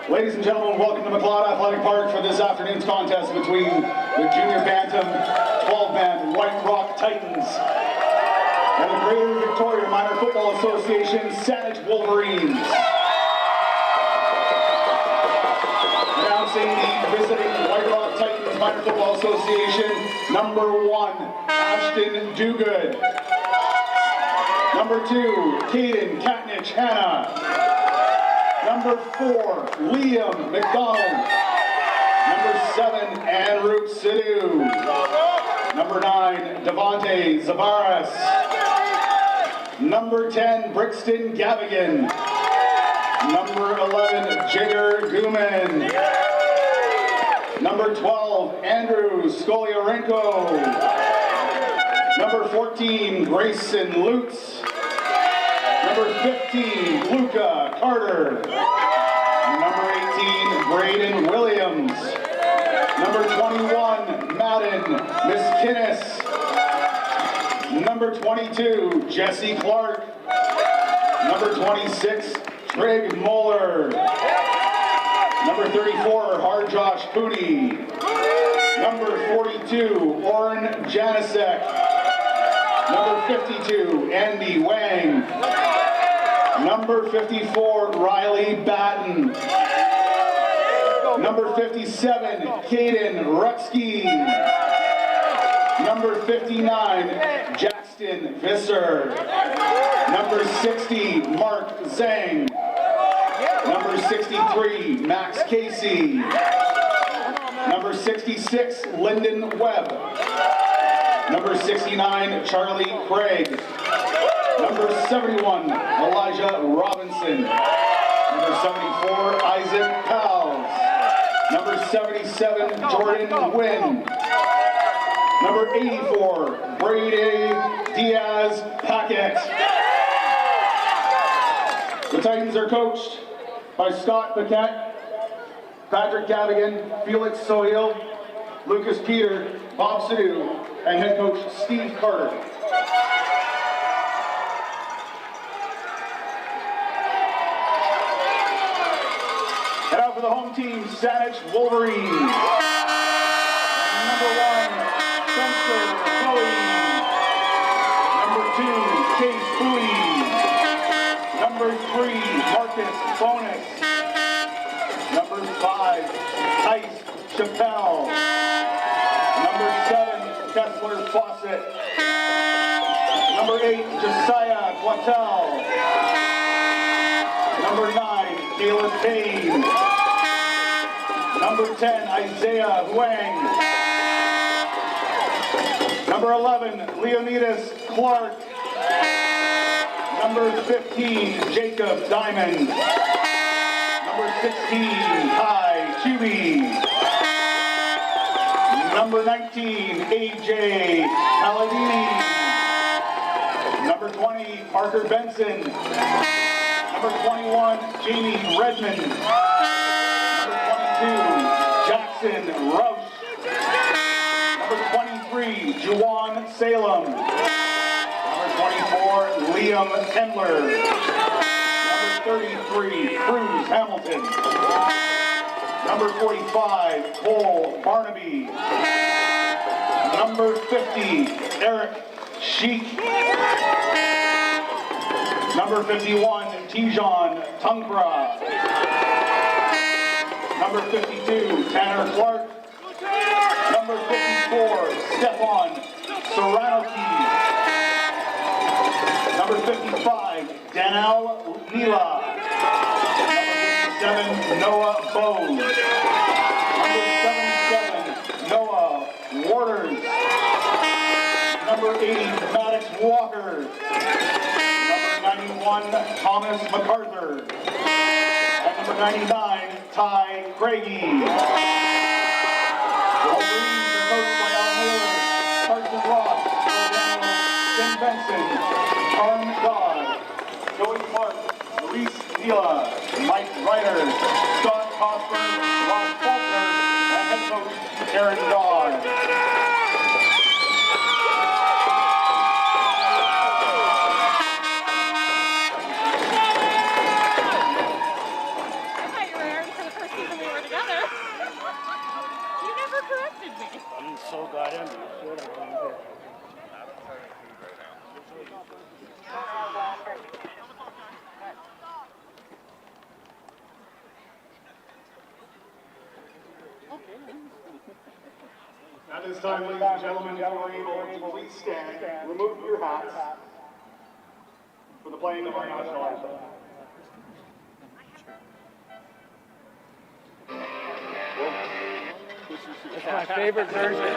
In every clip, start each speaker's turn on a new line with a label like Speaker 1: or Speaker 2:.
Speaker 1: Ladies and gentlemen, welcome to McLeod Athletic Park for this afternoon's contest between the Junior Bantam 12-man White Rock Titans and the Greater Victoria Minor Football Association Saanich Wolverines. Announcing the visiting White Rock Titans Minor Football Association, number 1, Ashton Duguid. Number 2, Caden Katnich Hannah. Number 4, Liam McDonald. Number 7, Andrew Sidhu. Number 9, Devontae Zavaras. Number 10, Brixton Gavigan. Number 11, Jigger Guman. Number 12, Andrew Skolyarenko. Number 14, Grayson Lutz. Number 15, Luca Carter. Number 18, Braden Williams. Number 21, Madden Miskinnis. Number 22, Jesse Clark. Number 26, Trig Moeller. Number 34, Harjosh Cooney. Number 42, Oren Janisek. Number 52, Andy Wang. Number 54, Riley Batten. Number 57, Caden Rutsky. Number 59, Jackson Visser. Number 60, Mark Zhang. Number 63, Max Casey. Number 66, Lyndon Webb. Number 69, Charlie Craig. Number 71, Elijah Robinson. Number 74, Isaac Pals. Number 77, Jordan Wynn. Number 84, Brady Diaz Paquette. The Titans are coached by Scott Paquette, Patrick Gavigan, Felix Sohil, Lucas Peter, Bob Sadu, and head coach Steve Carter. And out for the home team, Saanich Wolverines. Number 1, Spencer Chloe. Number 2, Chase Bowie. Number 3, Marcus Bonus. Number 5, Tice Chappelle. Number 7, Kessler Fawcett. Number 8, Josiah Guatel. Number 9, Caleb Payne. Number 10, Isaiah Huang. Number 11, Leonidas Clark. Number 15, Jacob Diamond. Number 16, Kai Chubby. Number 19, AJ Paladini. Number 20, Parker Benson. Number 21, Jamie Redmond. Number 22, Jackson Roush. Number 23, Juwan Salem. Number 24, Liam Tendler. Number 33, Cruz Hamilton. Number 45, Cole Barnaby. Number 50, Eric Sheik. Number 51, Tijon Tungra. Number 52, Tanner Clark. Number 54, Stefan Soranoki. Number 55, Danal Nila. Number 57, Noah Bose. Number 77, Noah Waters. Number 80, Maddox Walker. Number 91, Thomas MacArthur. And number 99, Ty Craigie. The Wolverines are coached by Al Miller, Carson Ross, Tim Benson, Carm Dodd, Joey Clark, Maurice Vila, Mike Ryder, Scott Cosper, Ross Faulkner, and head coach Aaron Dodd.
Speaker 2: I'm so goddamn good.
Speaker 1: At this time, ladies and gentlemen, if you are able to please stand, remove your hats for the playing of our national anthem.
Speaker 2: It's my favorite version.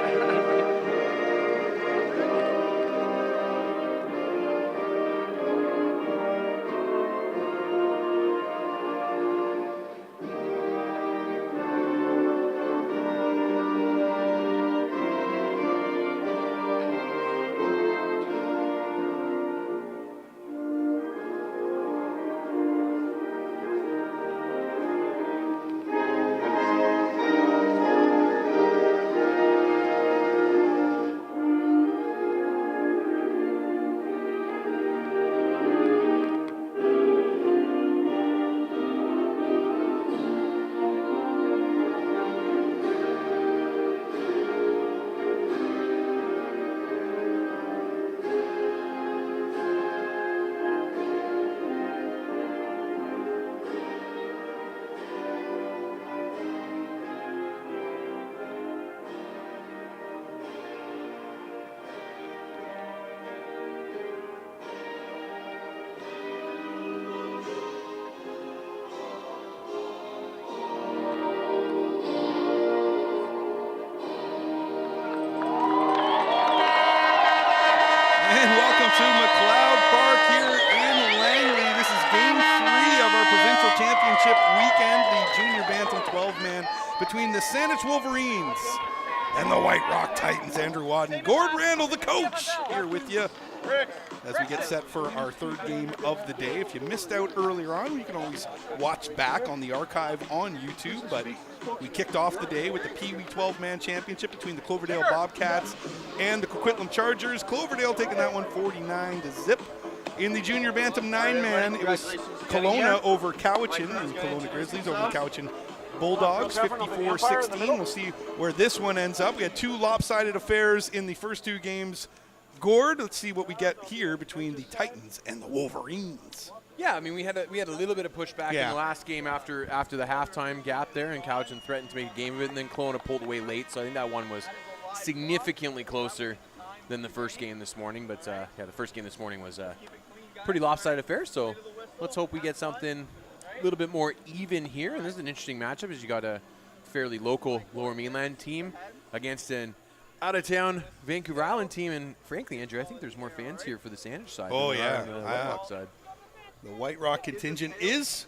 Speaker 3: championship weekend, the junior Bantam 12-man between the Saanich Wolverines and the White Rock Titans. Andrew Wadden, Gord Randall, the coach, here with you as we get set for our third game of the day. If you missed out earlier on, you can always watch back on the archive on YouTube, but we kicked off the day with the Pee Wee 12-man championship between the Cloverdale Bobcats and the Coquitlam Chargers. Cloverdale taking that one 49-0. In the junior Bantam 9-man, it was Kelowna over Cowichan, and Kelowna Grizzlies over Cowichan Bulldogs, 54-16. We'll see where this one ends up. We had two lopsided affairs in the first two games. Gord, let's see what we get here between the Titans and the Wolverines.
Speaker 4: Yeah, I mean, we had a little bit of pushback in the last game after the halftime gap there, and Cowichan threatened to make a game of it, and then Kelowna pulled away late, so I think that one was significantly closer than the first game this morning. But, yeah, the first game this morning was a pretty lopsided affair, so let's hope we get something a little bit more even here. And this is an interesting matchup, as you got a fairly local Lower Mainland team against an out-of-town Vancouver Island team, and frankly, Andrew, I think there's more fans here for the Saanich side than the White Rock side.
Speaker 3: The White Rock contingent is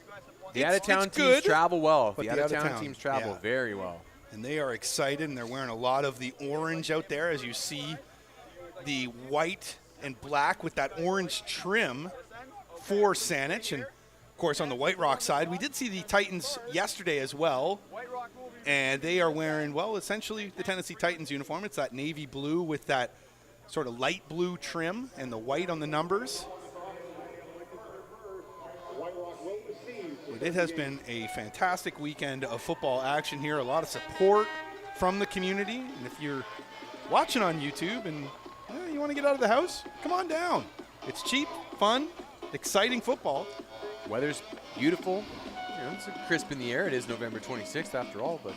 Speaker 4: the out-of-town teams travel well. The out-of-town teams travel very well,
Speaker 3: and they are excited, and they're wearing a lot of the orange out there, as you see the white and black with that orange trim for Saanich. And of course, on the White Rock side, we did see the Titans yesterday as well. And they are wearing, well, essentially the Tennessee Titans uniform. It's that navy blue with that sort of light blue trim and the white on the numbers. But it has been a fantastic weekend of football action here. A lot of support from the community. And if you're watching on YouTube and you want to get out of the house, come on down. It's cheap, fun, exciting football.
Speaker 4: Weather's beautiful. It's crisp in the air. It is November 26th after all, but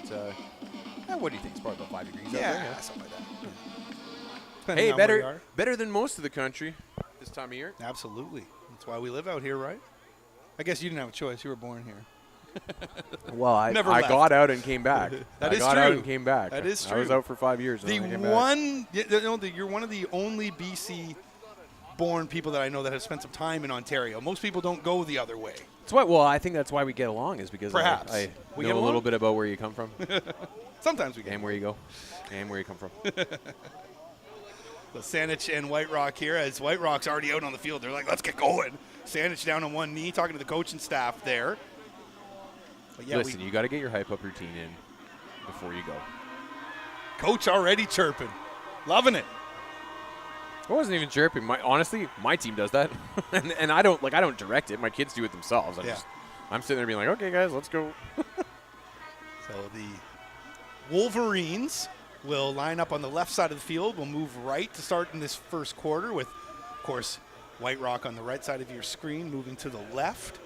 Speaker 4: what do you think? It's probably about 5 degrees out there. Yeah, something like that. Hey, better than most of the country this time of year.
Speaker 3: Absolutely. That's why we live out here, right? I guess you didn't have a choice. You were born here.
Speaker 4: Well, I got out and came back.
Speaker 3: That is true.
Speaker 4: I got out and came back.
Speaker 3: That is true.
Speaker 4: I was out for 5 years.
Speaker 3: You're one of the only BC-born people that I know that have spent some time in Ontario. Most people don't go the other way.
Speaker 4: I think that's why we get along, is because
Speaker 3: perhaps
Speaker 4: I know a little bit about where you come from.
Speaker 3: Sometimes we get
Speaker 4: and where you go, and where you come from.
Speaker 3: The Saanich and White Rock here, as White Rock's already out on the field. They're like, let's get going. Saanich down on one knee, talking to the coaching staff there. But yeah,
Speaker 4: listen, you got to get your hype up routine in before you go.
Speaker 3: Coach already chirping, loving it.
Speaker 4: I wasn't even chirping. Honestly, my team does that, and I don't direct it. My kids do it themselves. I'm sitting there being like, okay, guys, let's go.
Speaker 3: So the Wolverines will line up on the left side of the field. We'll move right to start in this first quarter with, of course, White Rock on the right side of your screen, moving to the left.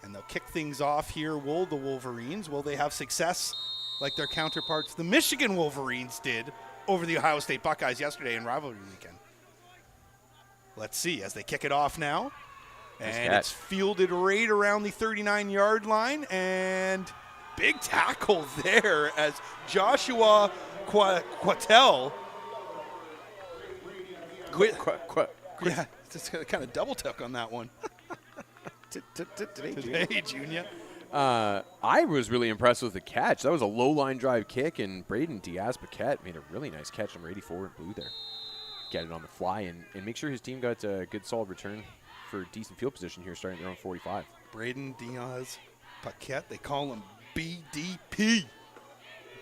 Speaker 3: And they'll kick things off here. The Wolverines, will they have success like their counterparts, the Michigan Wolverines, did over the Ohio State Buckeyes yesterday in rivalry weekend? Let's see as they kick it off now. And it's fielded right around the 39-yard line. And big tackle there as Joshua Quattel. Yeah, just kind of double tuck on that one. Today, Junior.
Speaker 4: I was really impressed with the catch. That was a low-line drive kick, and Braden Diaz-Paquette made a really nice catch, number 84 in blue there. Get it on the fly and make sure his team got a good, solid return for decent field position here starting their own 45.
Speaker 3: Braden Diaz-Paquette, they call him BDP.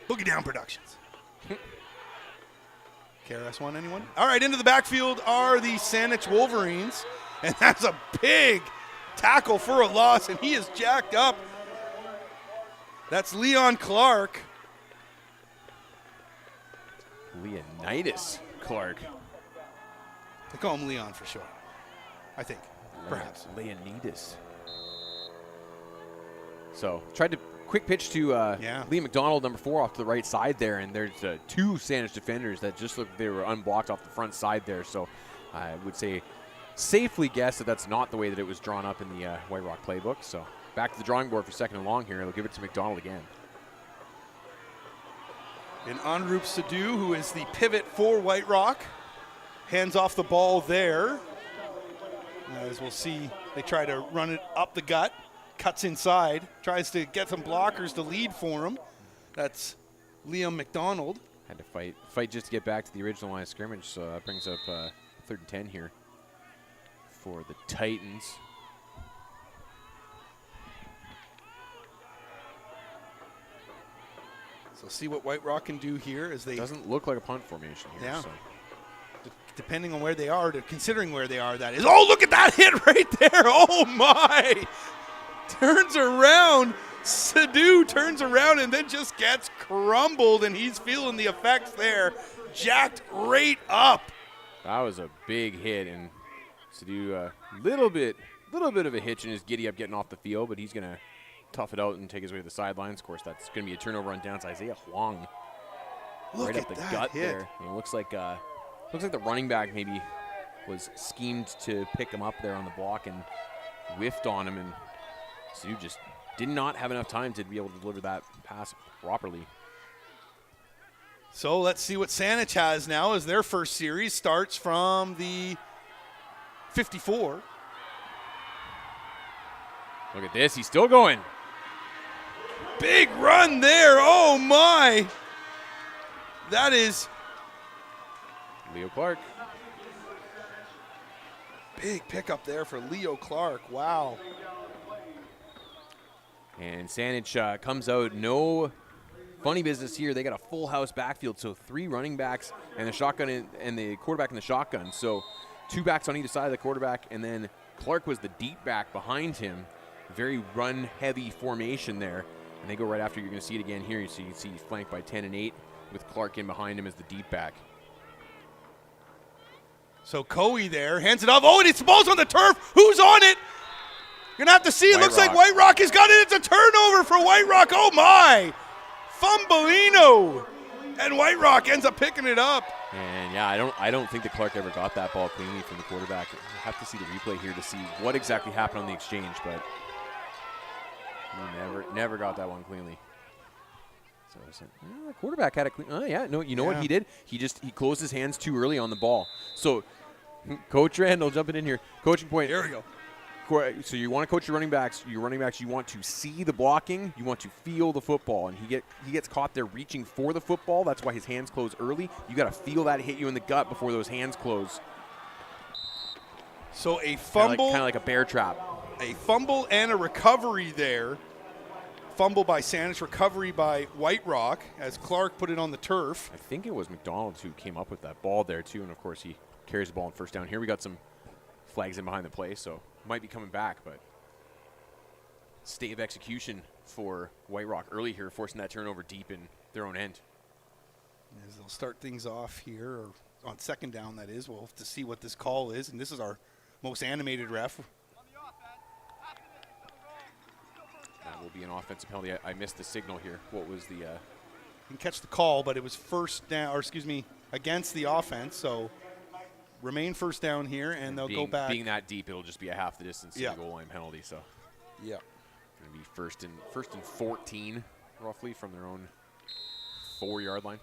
Speaker 3: Boogie Down Productions. KRS-One, anyone? All right, into the backfield are the Saanich Wolverines, and that's a big tackle for a loss, and he is jacked up. That's Leon Clark.
Speaker 4: Leonidas Clark.
Speaker 3: They call him Leon for short, I think. Perhaps.
Speaker 4: Leonidas. So, tried to quick pitch to Liam McDonald, number 4, off to the right side there, and there's two Saanich defenders that just looked they were unblocked off the front side there. So, I would say safely guess that that's not the way that it was drawn up in the White Rock playbook. So, back to the drawing board for second and long here. They'll give it to McDonald again.
Speaker 3: And Anrup Sadhu, who is the pivot for White Rock, hands off the ball there. As we'll see, they try to run it up the gut, cuts inside, tries to get some blockers to lead for him. That's Liam McDonald.
Speaker 4: Had to fight just to get back to the original line of scrimmage, so that brings up 3rd and 10 here for the Titans.
Speaker 3: So see what White Rock can do here as they...
Speaker 4: Doesn't look like a punt formation here.
Speaker 3: Yeah.
Speaker 4: So.
Speaker 3: Depending on where they are, considering where they are, that is. Oh, look at that hit right there. Oh, my. Turns around. Sadu turns around and then just gets crumbled, and he's feeling the effects there. Jacked right up.
Speaker 4: That was a big hit, and Sadu a little bit of a hitch and is giddy up getting off the field, but he's going to tough it out and take his way to the sidelines. Of course, that's going to be a turnover on down to Isaiah Huang.
Speaker 3: Look
Speaker 4: right
Speaker 3: at
Speaker 4: up the
Speaker 3: that
Speaker 4: gut
Speaker 3: hit.
Speaker 4: there. And it looks like the running back maybe was schemed to pick him up there on the block and whiffed on him, and Sadu just did not have enough time to be able to deliver that pass properly.
Speaker 3: So let's see what Saanich has now as their first series starts from the 54.
Speaker 4: Look at this. He's still going.
Speaker 3: Big run there. Oh, my. That is
Speaker 4: Leo Clark.
Speaker 3: big pickup there for Leo Clark. Wow.
Speaker 4: And Saanich comes out. No funny business here. They got a full house backfield, so 3 running backs and the shotgun and the quarterback in the shotgun. So 2 backs on either side of the quarterback, and then Clark was the deep back behind him. Very run-heavy formation there. And they go right after. You're going to see it again here. So you can see he's flanked by 10 and 8 with Clark in behind him as the deep back.
Speaker 3: So Coey there hands it off. Oh, and it's the ball's on the turf. Who's on it? You're going to have to see. It looks like White Rock has got it. It's a turnover for White Rock. Oh, my. Fumbleino. And White Rock ends up picking it up.
Speaker 4: And, yeah, I don't think that Clark ever got that ball cleanly from the quarterback. You have to see the replay here to see what exactly happened on the exchange, but he never got that one cleanly. So the quarterback had a clean. Oh, yeah. No, you know what he did? He closed his hands too early on the ball. So, Coach Randall jumping in here. Coaching point.
Speaker 3: Here we go.
Speaker 4: So you want to coach your running backs. You want to see the blocking. You want to feel the football. And he gets caught there reaching for the football. That's why his hands close early. You got to feel that hit you in the gut before those hands close.
Speaker 3: So a fumble.
Speaker 4: Kind of like a bear trap.
Speaker 3: A fumble and a recovery there. Fumble by Saanich, recovery by White Rock as Clark put it on the turf.
Speaker 4: I think it was McDonald who came up with that ball there too, and of course he carries the ball on first down. Here we got some flags in behind the play, so might be coming back, but state of execution for White Rock early here, forcing that turnover deep in their own end.
Speaker 3: As they'll start things off here, or on second down that is, we'll have to see what this call is, and this is our most animated ref.
Speaker 4: That will be an offensive penalty. I missed the signal here. What was the...
Speaker 3: You can catch the call, but it was first down, or excuse me, against the offense, so remain first down here, and they'll go back.
Speaker 4: Being that deep, it'll just be a half the distance to the goal line penalty, so.
Speaker 3: Yeah.
Speaker 4: Going to be first and 14, roughly, from their own 4-yard line.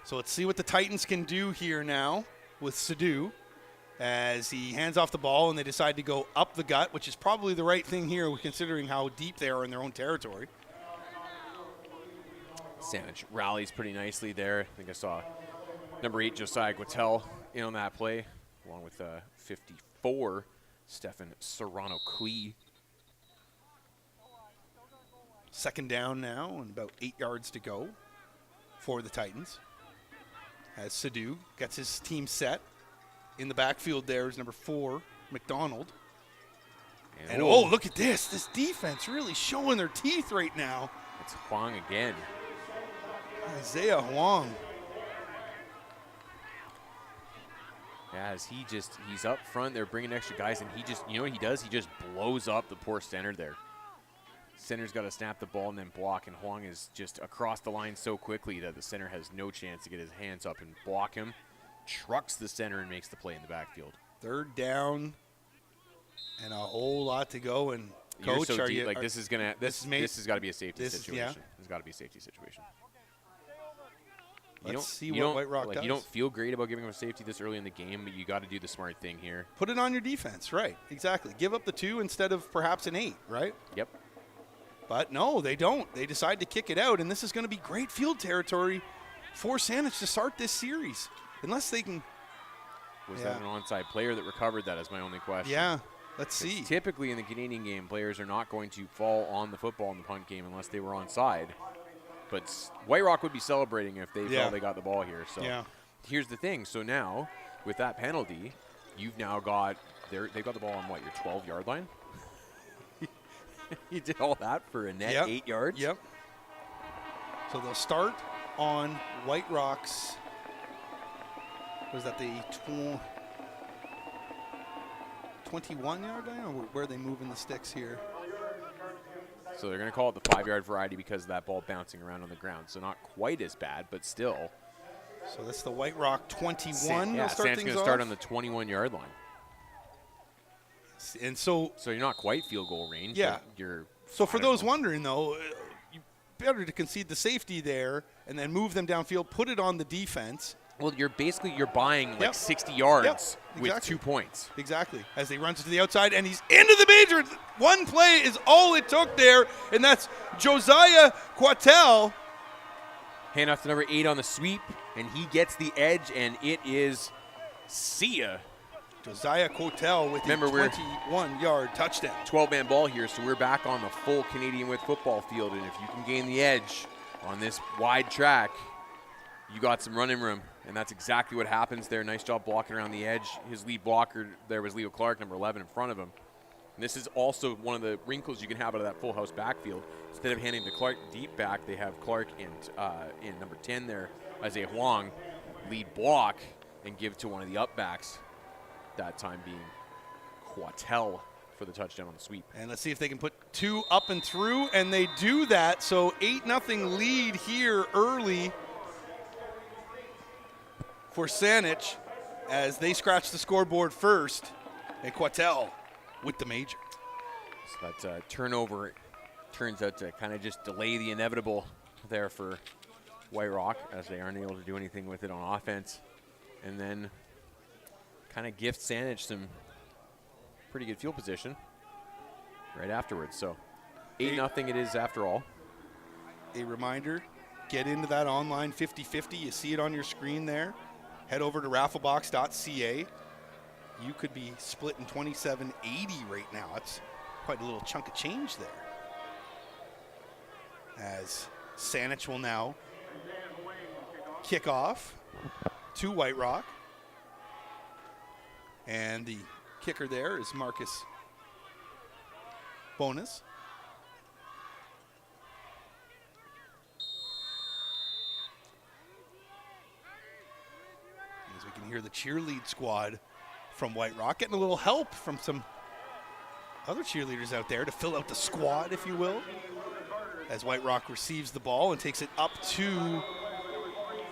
Speaker 3: So let's see what the Titans can do here now with Sadu as he hands off the ball and they decide to go up the gut, which is probably the right thing here considering how deep they are in their own territory.
Speaker 4: Saanich rallies pretty nicely there. I think I saw number 8, Josiah Guatel, in on that play, along with 54, Stefan Serrano-Clee.
Speaker 3: Second down now and about 8 yards to go for the Titans. As Sadu gets his team set. In the backfield there is number 4, McDonald. And oh, look at this. This defense really showing their teeth right now.
Speaker 4: It's Huang again.
Speaker 3: Isaiah Huang.
Speaker 4: Yeah, as he's up front, they're bringing extra guys, and you know what he does? He just blows up the poor center there. Center's got to snap the ball and then block, and Huang is just across the line so quickly that the center has no chance to get his hands up and block him. Trucks the center and makes the play in the backfield.
Speaker 3: Third down and a whole lot to go. And Coach,
Speaker 4: so deep, this has got to be a safety situation.
Speaker 3: Yeah.
Speaker 4: It's got to be a safety situation.
Speaker 3: Let's see what White Rock does.
Speaker 4: You don't feel great about giving him a safety this early in the game, but you got to do the smart thing here.
Speaker 3: Put it on your defense, right? Exactly. Give up the 2 instead of perhaps an 8, right?
Speaker 4: Yep.
Speaker 3: But no, they don't. They decide to kick it out, and this is going to be great field territory for Saanich to start this series, unless they can.
Speaker 4: Was that an onside player that recovered that is my only question.
Speaker 3: Yeah, let's see.
Speaker 4: Typically in the Canadian game, players are not going to fall on the football in the punt game unless they were onside. But White Rock would be celebrating if they felt they got the ball here. So here's the thing. So now, with that penalty, you've now got they've got the ball on what, your 12-yard line? You did all that for a net 8 yards?
Speaker 3: Yep. So they'll start on White Rock's, was that the 21-yard line, or where are they moving the sticks here?
Speaker 4: So they're going to call it the 5-yard variety because of that ball bouncing around on the ground. So not quite as bad, but still.
Speaker 3: So that's the White Rock 21.
Speaker 4: Sam's going to start on the 21-yard line.
Speaker 3: And so
Speaker 4: you're not quite field goal range.
Speaker 3: Yeah.
Speaker 4: So
Speaker 3: for those wondering, though, you better to concede the safety there and then move them downfield, put it on the defense.
Speaker 4: Well, you're buying like 60 yards with 2 points.
Speaker 3: Exactly. As he runs to the outside, and he's into the major. One play is all it took there, and that's Josiah Quatel.
Speaker 4: Hand off to number 8 on the sweep, and he gets the edge, and it is see ya.
Speaker 3: Josiah Quatel with a 21-yard touchdown.
Speaker 4: 12-man ball here, so we're back on the full Canadian Width football field, and if you can gain the edge on this wide track, you got some running room. And that's exactly what happens there. Nice job blocking around the edge. His lead blocker there was Leo Clark, number 11, in front of him. And this is also one of the wrinkles you can have out of that full house backfield. Instead of handing to Clark deep back, they have Clark and in number 10 there, Isaiah Huang, lead block and give to one of the up backs, that time being Quatel for the touchdown on the sweep.
Speaker 3: And let's see if they can put 2 up and through, and they do that. So 8-0 lead here early for Saanich as they scratch the scoreboard first, and Quatel with the major.
Speaker 4: So that turnover turns out to kind of just delay the inevitable there for White Rock, as they aren't able to do anything with it on offense, and then kind of gift Saanich some pretty good field position right afterwards. So 8-0 it is after all.
Speaker 3: A reminder, get into that online 50-50. You see it on your screen there. Head over to rafflebox.ca. You could be split in $27.80 right now. That's quite a little chunk of change there. As Saanich will now kick off to White Rock. And the kicker there is Marcus Bonus. As we can hear the cheerlead squad from White Rock getting a little help from some other cheerleaders out there to fill out the squad, if you will, as White Rock receives the ball and takes it up to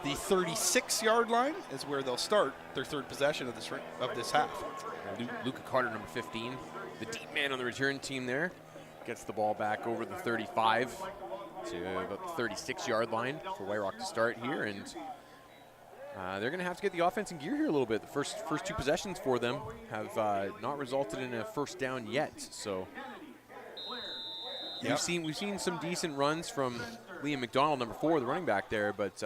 Speaker 3: the 36-yard line, is where they'll start their third possession of this half.
Speaker 4: Luca Carter, number 15, the deep man on the return team there, gets the ball back over the 35 to about the 36-yard line for White Rock to start here, and they're going to have to get the offense in gear here a little bit. The first 2 possessions for them have not resulted in a first down yet. So we've seen some decent runs from Liam McDonald, number 4, the running back there, but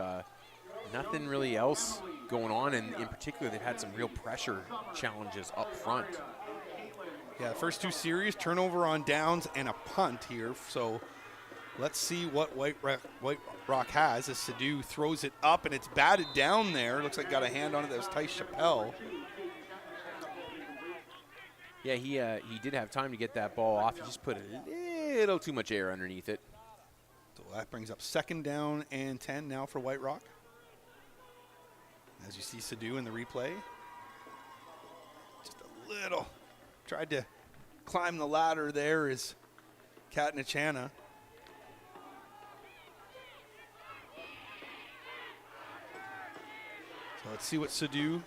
Speaker 4: nothing really else going on. And in particular, they've had some real pressure challenges up front.
Speaker 3: Yeah, the first 2 series, turnover on downs and a punt here. So let's see what White Rock has as Sadu throws it up, and it's batted down there. Looks like got a hand on it. That was Tice Chappelle.
Speaker 4: Yeah, he did have time to get that ball off. He just put a little too much air underneath it.
Speaker 3: So that brings up 2nd down and 10 now for White Rock. As you see Sadu in the replay. Just a little. Tried to climb the ladder there is Katnichana. So let's see what Sadu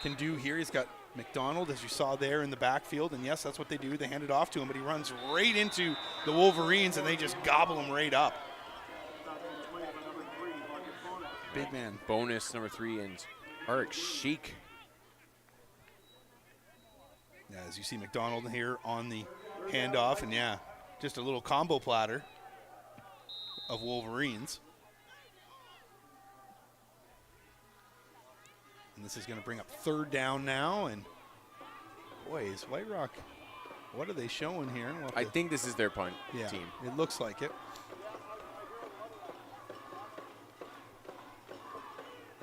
Speaker 3: can do here. He's got McDonald, as you saw there, in the backfield. And yes, that's what they do. They hand it off to him, but he runs right into the Wolverines, and they just gobble him right up. big man.
Speaker 4: Bonus number 3 and Arik Sheik.
Speaker 3: Yeah, as you see McDonald here on the handoff, and yeah, just a little combo platter of Wolverines. And this is going to bring up 3rd down now, and boy, is White Rock, what are they showing here?
Speaker 4: I think this is their punt team.
Speaker 3: It looks like it.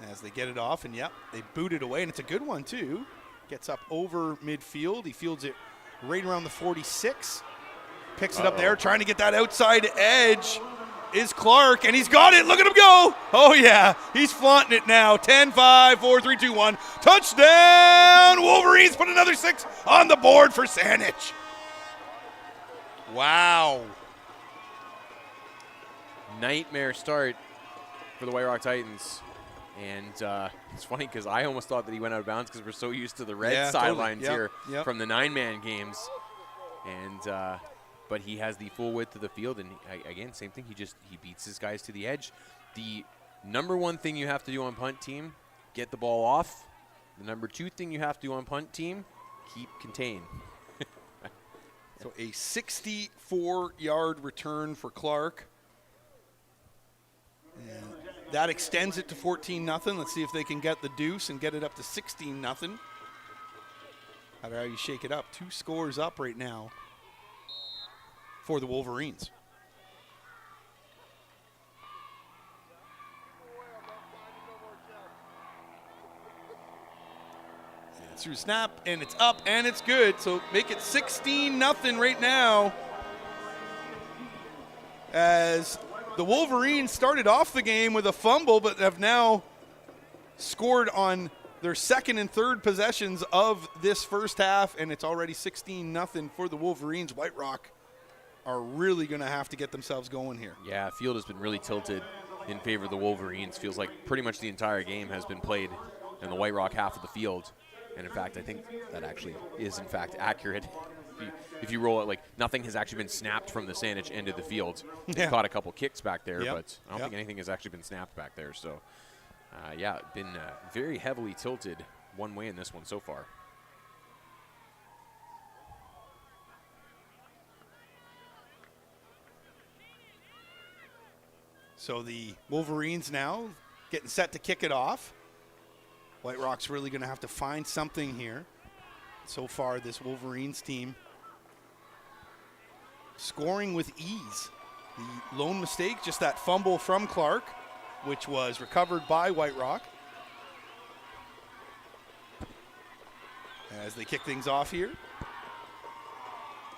Speaker 3: As they get it off, and yep, they boot it away, and it's a good one too. Gets up over midfield. He fields it right around the 46. Picks it up there, trying to get that outside edge is Clark, and he's got it. Look at him go. Oh, yeah, he's flaunting it now. 10, 5, 4, 3, 2, 1. Touchdown! Wolverines put another 6 on the board for Saanich. Wow.
Speaker 4: Nightmare start for the White Rock Titans. And it's funny because I almost thought that he went out of bounds because we're so used to the red sidelines here from the 9-man games. And but he has the full width of the field, and again, same thing. He beats his guys to the edge. The number 1 thing you have to do on punt team, get the ball off. The number 2 thing you have to do on punt team, keep contained.
Speaker 3: So a 64-yard return for Clark. And that extends it to 14-0. Let's see if they can get the deuce and get it up to 16-0. How do you shake it up? 2 scores up right now for the Wolverines. And through snap, and it's up, and it's good. So make it 16-0 right now. As the Wolverines started off the game with a fumble, but have now scored on their 2nd and 3rd possessions of this first half, and it's already 16-0 for the Wolverines. White Rock are really going to have to get themselves going here.
Speaker 4: Yeah, field has been really tilted in favor of the Wolverines. Feels like pretty much the entire game has been played in the White Rock half of the field. And in fact, I think that actually is in fact accurate. If you roll it, like nothing has actually been snapped from the Saanich end of the field. They've caught a couple kicks back there, but I don't think anything has actually been snapped back there. So, yeah, been very heavily tilted one way in this one so far.
Speaker 3: So the Wolverines now getting set to kick it off. White Rock's really going to have to find something here. So far, this Wolverines team scoring with ease. The lone mistake, just that fumble from Clark, which was recovered by White Rock. As they kick things off here.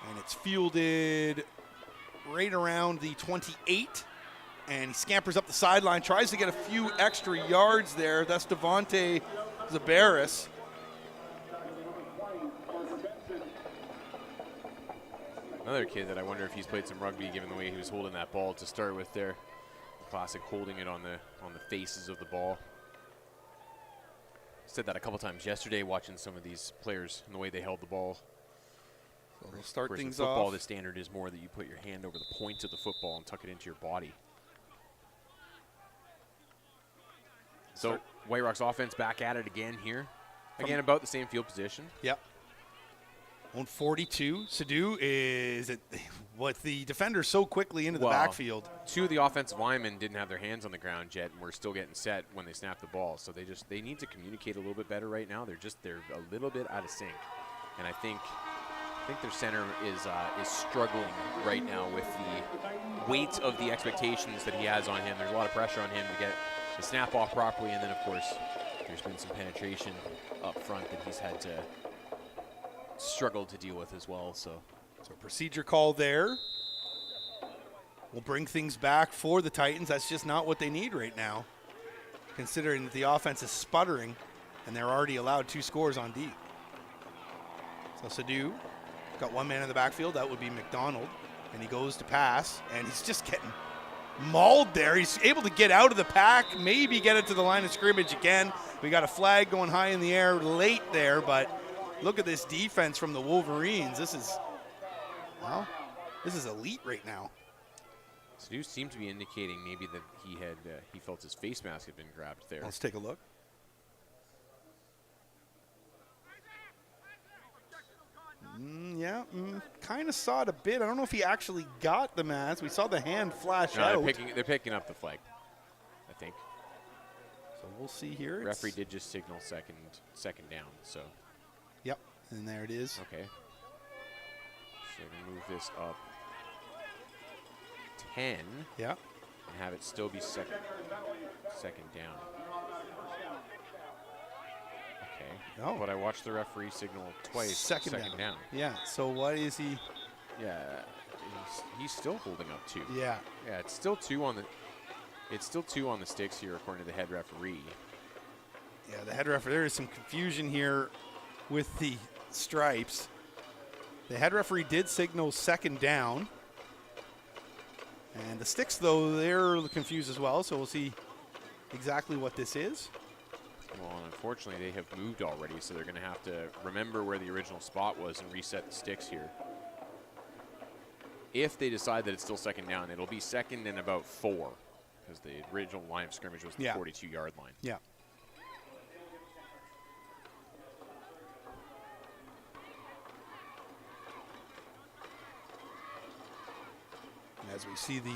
Speaker 3: And it's fielded right around the 28. And he scampers up the sideline, tries to get a few extra yards there. That's Devontae Zabaris.
Speaker 4: Another kid that I wonder if he's played some rugby, given the way he was holding that ball to start with there. Classic holding it on the faces of the ball. Said that a couple times yesterday, watching some of these players and the way they held the ball.
Speaker 3: So we'll start things
Speaker 4: in football,
Speaker 3: off.
Speaker 4: the standard is more that you put your hand over the point of the football and tuck it into your body. So White Rock's offense back at it again here. Again, about the same field position.
Speaker 3: Yep. On 42, Sadu is with the defender so quickly into the backfield.
Speaker 4: 2 of the offensive linemen didn't have their hands on the ground yet, and we're still getting set when they snap the ball. So they need to communicate a little bit better right now. They're a little bit out of sync, and I think their center is struggling right now with the weight of the expectations that he has on him. There's a lot of pressure on him to get the snap off properly, and then of course there's been some penetration up front that he's had to struggle to deal with as well. So
Speaker 3: procedure call there will bring things back for the Titans. That's just not what they need right now, considering that the offense is sputtering and they're already allowed 2 scores on D. So Sadu got 1 man in the backfield. That would be McDonald, and he goes to pass, and he's just getting mauled there. He's able to get out of the pack, maybe get it to the line of scrimmage again. We got a flag going high in the air late there, but look at this defense from the Wolverines. This is elite right now.
Speaker 4: Sadu seemed to be indicating maybe that he felt his face mask had been grabbed there.
Speaker 3: Let's take a look. Kind of saw it a bit. I don't know if he actually got the mask. We saw the hand flash out.
Speaker 4: They're picking up the flag, I think.
Speaker 3: So we'll see here.
Speaker 4: Referee did just signal second down. So.
Speaker 3: Yep, and there it is.
Speaker 4: Okay. So we move this up 10.
Speaker 3: Yeah.
Speaker 4: And have it still be second down. Okay.
Speaker 3: Oh.
Speaker 4: But I watched the referee signal twice.
Speaker 3: Second down. Yeah. So what is he?
Speaker 4: Yeah. He's still holding up 2.
Speaker 3: Yeah.
Speaker 4: Yeah. It's still 2 on the sticks here, according to the head referee.
Speaker 3: Yeah. The head referee. There is some confusion here with the stripes. The head referee did signal second down. And the sticks, though, they're confused as well. So we'll see exactly what this is.
Speaker 4: Well, unfortunately, they have moved already, so they're going to have to remember where the original spot was and reset the sticks here. If they decide that it's still second down, it'll be second and about 4, because the original line of scrimmage was the 42-yard line.
Speaker 3: Yeah. As we see the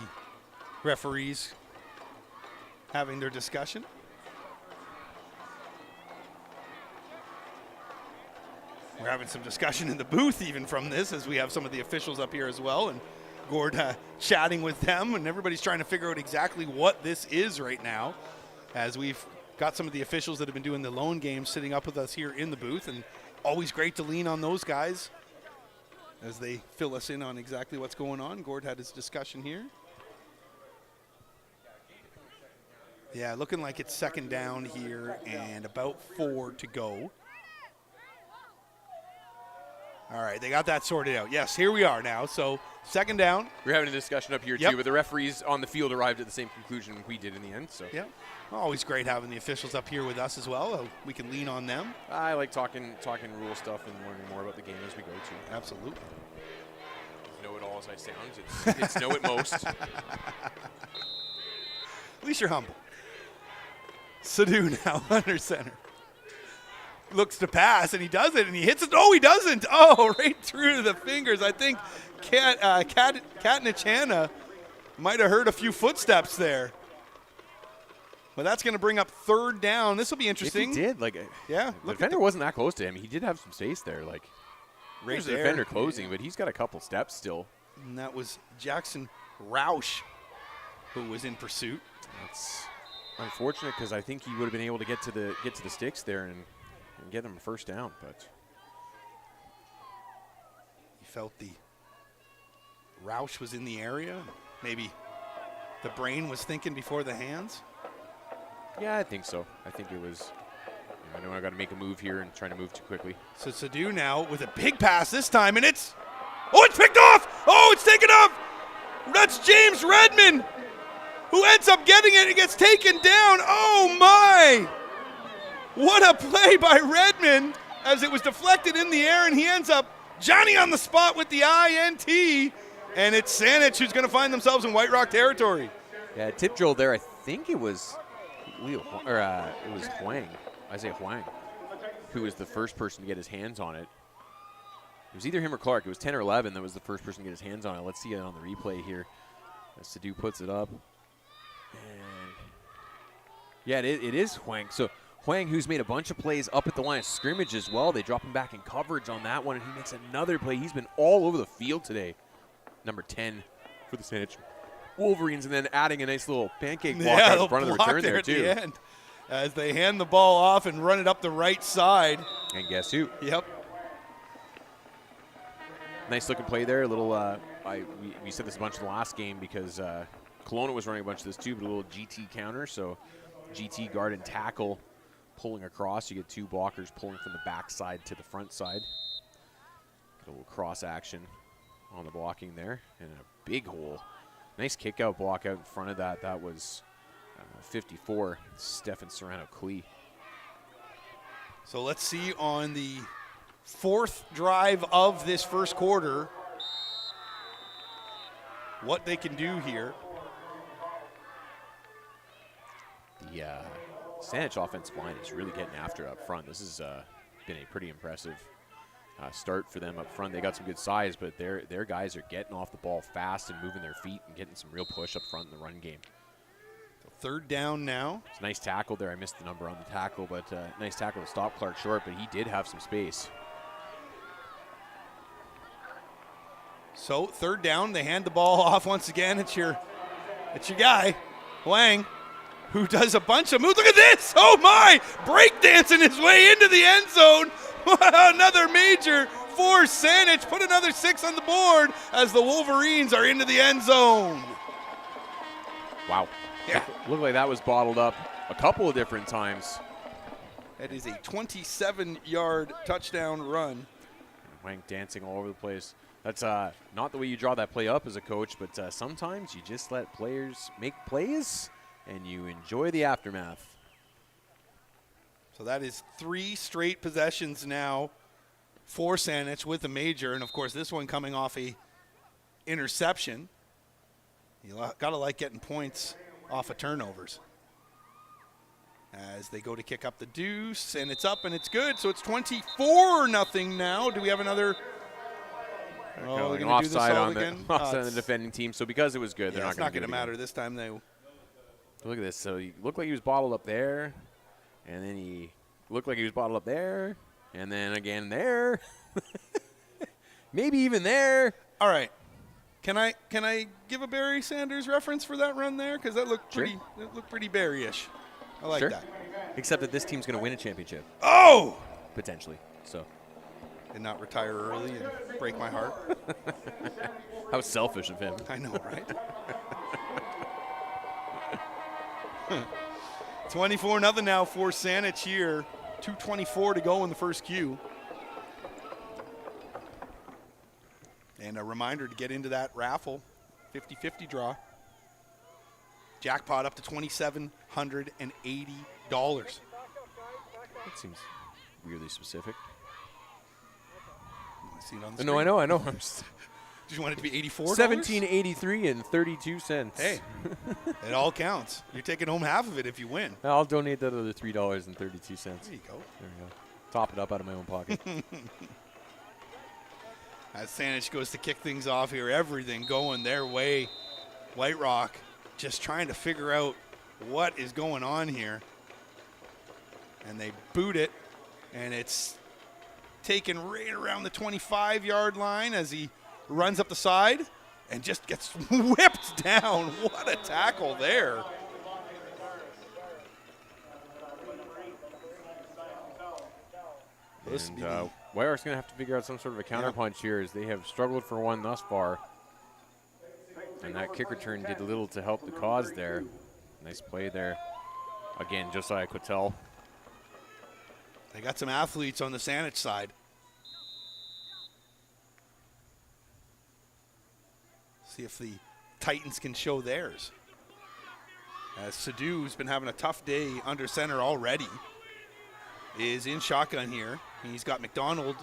Speaker 3: referees having their discussion. We're having some discussion in the booth even from this, as we have some of the officials up here as well, and Gord chatting with them, and everybody's trying to figure out exactly what this is right now, as we've got some of the officials that have been doing the lone games sitting up with us here in the booth, and always great to lean on those guys as they fill us in on exactly what's going on. Gord had his discussion here. Yeah, looking like it's second down here and about 4 to go. All right, they got that sorted out. Yes, here we are now. So second down.
Speaker 4: We're having a discussion up here too, but the referees on the field arrived at the same conclusion we did in the end. So
Speaker 3: yeah, always great having the officials up here with us as well. We can lean on them.
Speaker 4: I like talking rule stuff and learning more about the game as we go too.
Speaker 3: Absolutely.
Speaker 4: Know it all as I sound. It's know it most.
Speaker 3: At least you're humble. Sadu now under center. Looks to pass, and he does it, and he hits it. Oh, he doesn't. Oh, right through the fingers. I think Katnichana might have heard a few footsteps there. But that's going to bring up third down. This will be interesting.
Speaker 4: If he did,
Speaker 3: yeah,
Speaker 4: the defender wasn't that close to him. He did have some space there. Right there's the defender closing, but he's got a couple steps still.
Speaker 3: And that was Jackson Roush who was in pursuit.
Speaker 4: That's unfortunate, because I think he would have been able to get to the sticks there and get him a first down, but
Speaker 3: he felt the Roush was in the area. Maybe the brain was thinking before the hands.
Speaker 4: Yeah, I think so. I think it was. I know I got to make a move here and trying to move too quickly.
Speaker 3: So Sadu now with a big pass this time, and it's picked off. Oh, it's taken off. That's James Redmond, who ends up getting it. It gets taken down. Oh my! What a play by Redmond, as it was deflected in the air, and he ends up Johnny on the spot with the INT, and it's Saanich who's going to find themselves in White Rock territory.
Speaker 4: Yeah, tip drill there. I think it was Huang, Isaiah Huang, who was the first person to get his hands on it. It was either him or Clark. It was 10 or 11 that was the first person to get his hands on it. Let's see it on the replay here. As Sadu puts it up. And yeah, it is Huang. So Huang, who's made a bunch of plays up at the line of scrimmage as well. They drop him back in coverage on that one, and he makes another play. He's been all over the field today. Number 10 for the Saanich Wolverines, and then adding a nice little pancake block out in front of the return there too.
Speaker 3: The end, as they hand the ball off and run it up the right side.
Speaker 4: And guess who?
Speaker 3: Yep.
Speaker 4: Nice looking play there. A little, we said this a bunch in the last game because Kelowna was running a bunch of this too, but a little GT counter. So GT guard and tackle pulling across. You get two blockers pulling from the back side to the front side. Get a little cross action on the blocking there, and a big hole. Nice kick out block out in front of that. That was 54, Stefan Serrano-Clee.
Speaker 3: So let's see on the fourth drive of this first quarter what they can do here.
Speaker 4: The Saanich offensive line is really getting after it up front. This has been a pretty impressive start for them up front. They got some good size, but their guys are getting off the ball fast and moving their feet and getting some real push up front in the run game.
Speaker 3: Third down now.
Speaker 4: It's a nice tackle there. I missed the number on the tackle, but nice tackle to stop Clark short, but he did have some space.
Speaker 3: So third down, they hand the ball off once again. It's your guy, Wang, who does a bunch of moves. Look at this! Oh my! Breakdancing his way into the end zone. Another major for Saanich. Put another 6 on the board as the Wolverines are into the end zone.
Speaker 4: Wow.
Speaker 3: Yeah.
Speaker 4: Looked like that was bottled up a couple of different times.
Speaker 3: That is a 27-yard touchdown run.
Speaker 4: Wang dancing all over the place. That's not the way you draw that play up as a coach, but sometimes you just let players make plays and you enjoy the aftermath.
Speaker 3: So that is 3 straight possessions now for Saanich with a major, and of course this one coming off a interception. You gotta like getting points off of turnovers. As they go to kick up the deuce, and it's up and it's good, so it's 24-0 now. Do we have another? Oh,
Speaker 4: they're going to do this all again? Offside on the defending team, so because it was good, they're not going to
Speaker 3: matter this time. Look
Speaker 4: at this. So he looked like he was bottled up there, and then he looked like he was bottled up there, and then again there. Maybe even there.
Speaker 3: All right. Can I give a Barry Sanders reference for that run there? Because that looked pretty Barry-ish. I like that.
Speaker 4: Except that this team's going to win a championship.
Speaker 3: Oh!
Speaker 4: Potentially. So.
Speaker 3: And not retire early and break my heart.
Speaker 4: How selfish of him.
Speaker 3: I know, right? 24-0 now for Saanich here. 2:24 to go in the first Q. And a reminder to get into that raffle, 50-50 draw. Jackpot up to $2,780.
Speaker 4: That seems weirdly specific.
Speaker 3: See it on the
Speaker 4: no, I know.
Speaker 3: Did you want it to be $84?
Speaker 4: $17.83 and 32 cents.
Speaker 3: Hey, it all counts. You're taking home half of it if you win.
Speaker 4: I'll donate that other $3.32.
Speaker 3: There you go.
Speaker 4: There we go. Top it up out of my own pocket.
Speaker 3: As Saanich goes to kick things off here, everything going their way. White Rock just trying to figure out what is going on here. And they boot it, and it's taken right around the 25-yard line as he runs up the side and just gets whipped down. What a tackle there.
Speaker 4: White Rock's going to have to figure out some sort of a counterpunch here, as they have struggled for one thus far. And that kick return did little to help the cause there. Nice play there. Again, Josiah Quattel.
Speaker 3: They got some athletes on the Saanich side. See if the Titans can show theirs. As Sadhu, who's been having a tough day under center already, is in shotgun here. He's got McDonald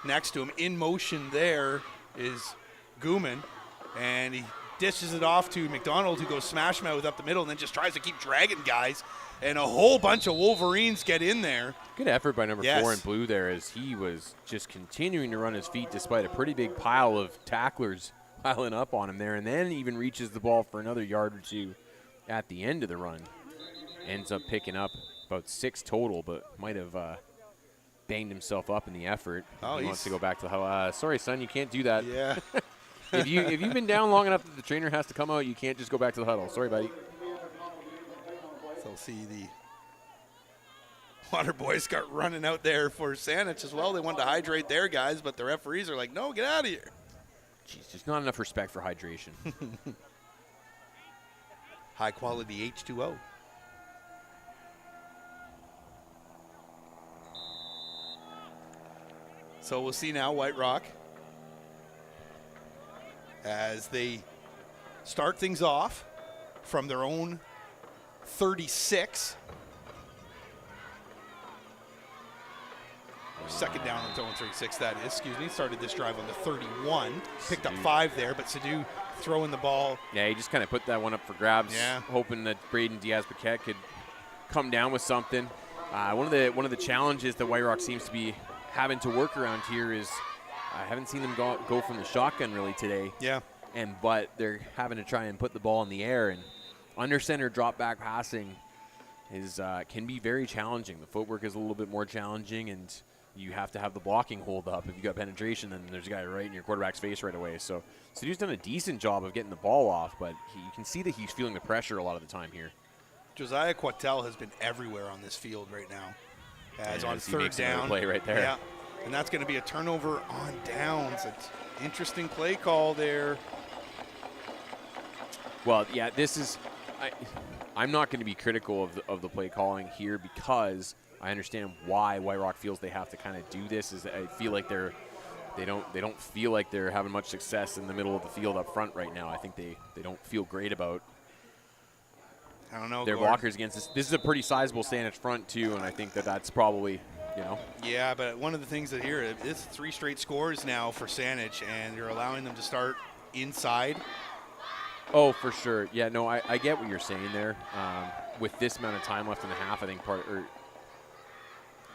Speaker 3: next to him. In motion there is Gooman, and he dishes it off to McDonald, who goes smash mouth up the middle and then just tries to keep dragging guys. And a whole bunch of Wolverines get in there.
Speaker 4: Good effort by number 4 in blue there, as he was just continuing to run his feet despite a pretty big pile of tacklers piling up on him there, and then even reaches the ball for another yard or two at the end of the run. Ends up picking up about 6 total, but might have banged himself up in the effort.
Speaker 3: Oh,
Speaker 4: he wants to go back to the huddle. Sorry, son, you can't do that.
Speaker 3: Yeah.
Speaker 4: if you've been down long enough that the trainer has to come out, you can't just go back to the huddle. Sorry, buddy.
Speaker 3: So see the Water Boys start running out there for Saanich as well. They wanted to hydrate their guys, but the referees are like, no, get out of here.
Speaker 4: Jeez, just not enough respect for hydration.
Speaker 3: High quality H2O. So we'll see now White Rock as they start things off from their own 36. second down on throwing 36, that is, excuse me. Started this drive on the 31. Picked up 5 there, but Sadu throwing the ball.
Speaker 4: Yeah, he just kind of put that one up for grabs, hoping that Braden Diaz-Paquette could come down with something. One of the challenges that White Rock seems to be having to work around here is I haven't seen them go from the shotgun really today.
Speaker 3: Yeah.
Speaker 4: But they're having to try and put the ball in the air, and under center drop back passing can be very challenging. The footwork is a little bit more challenging, and you have to have the blocking hold up. If you got penetration, then there's a guy right in your quarterback's face right away. So Sadu's done a decent job of getting the ball off, but you can see that he's feeling the pressure a lot of the time here.
Speaker 3: Josiah Quattel has been everywhere on this field right now. As on
Speaker 4: he
Speaker 3: third
Speaker 4: makes
Speaker 3: down.
Speaker 4: Play right there.
Speaker 3: Yeah, and that's going to be a turnover on downs. It's interesting play call there.
Speaker 4: Well, yeah, this is I'm not going to be critical of the play calling here because I understand why White Rock feels they have to kind of do this. Is I feel like they don't feel like they're having much success in the middle of the field up front right now. I think they don't feel great about their blockers against this. This is a pretty sizable Saanich front too, and I think that's probably, you know.
Speaker 3: Yeah, but one of the things that here is 3 straight scores now for Saanich, and you're allowing them to start inside.
Speaker 4: Oh, for sure. Yeah, no, I get what you're saying there. With this amount of time left in the half, I think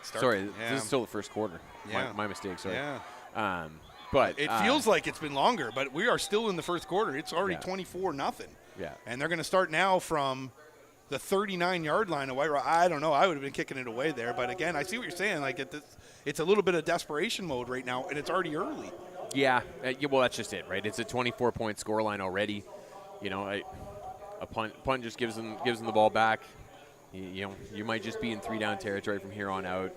Speaker 4: this is still the first quarter.
Speaker 3: Yeah.
Speaker 4: My mistake, sorry.
Speaker 3: Yeah.
Speaker 4: But
Speaker 3: it feels like it's been longer, but we are still in the first quarter. It's already 24-0.
Speaker 4: Yeah.
Speaker 3: And they're going to start now from the 39-yard line of White Rock. I don't know. I would have been kicking it away there. But, again, I see what you're saying. Like, it's a little bit of desperation mode right now, and it's already early.
Speaker 4: Yeah. Well, that's just it, right? It's a 24-point scoreline already. You know, a punt just gives them the ball back. You know, you might just be in 3-down territory from here on out.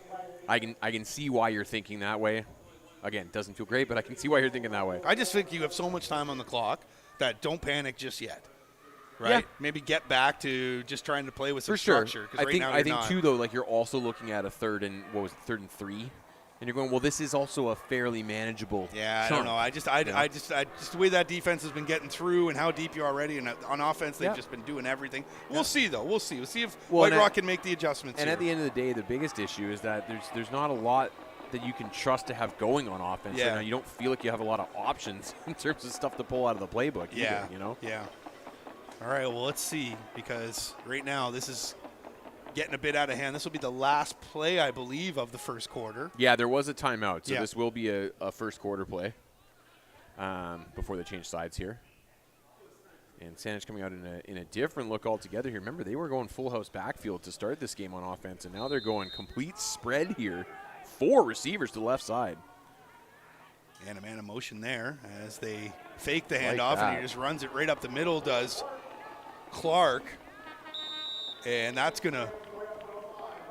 Speaker 4: I can see why you're thinking that way. Again, it doesn't feel great, but I can see why you're thinking that way.
Speaker 3: I just think you have so much time on the clock that don't panic just yet. Right?
Speaker 4: Yeah.
Speaker 3: Maybe get back to just trying to play with some
Speaker 4: For sure.
Speaker 3: structure.
Speaker 4: I think too, though, like you're also looking at a third and 3, and you're going, well, this is also a fairly manageable.
Speaker 3: Yeah,
Speaker 4: chunk.
Speaker 3: I don't know. I just the way that defense has been getting through and how deep you are already, and on offense they've just been doing everything. We'll see though. We'll see if White Rock can make the adjustments.
Speaker 4: And
Speaker 3: here.
Speaker 4: at the end of the day, the biggest issue is that there's not a lot that you can trust to have going on offense.
Speaker 3: Yeah.
Speaker 4: Right now. You don't feel like you have a lot of options in terms of stuff to pull out of the playbook.
Speaker 3: Yeah.
Speaker 4: Either, you know.
Speaker 3: Yeah. All right. Well, let's see, because right now this is getting a bit out of hand. This will be the last play, I believe, of the first quarter.
Speaker 4: Yeah, there was a timeout, so
Speaker 3: Yeah.
Speaker 4: this will be a first quarter play before they change sides here. And Saanich coming out in a different look altogether here. Remember, they were going full house backfield to start this game on offense, and now they're going complete spread here. 4 receivers to the left side.
Speaker 3: And a man of motion there as they fake the handoff, and he just runs it right up the middle, does Clark. And that's going to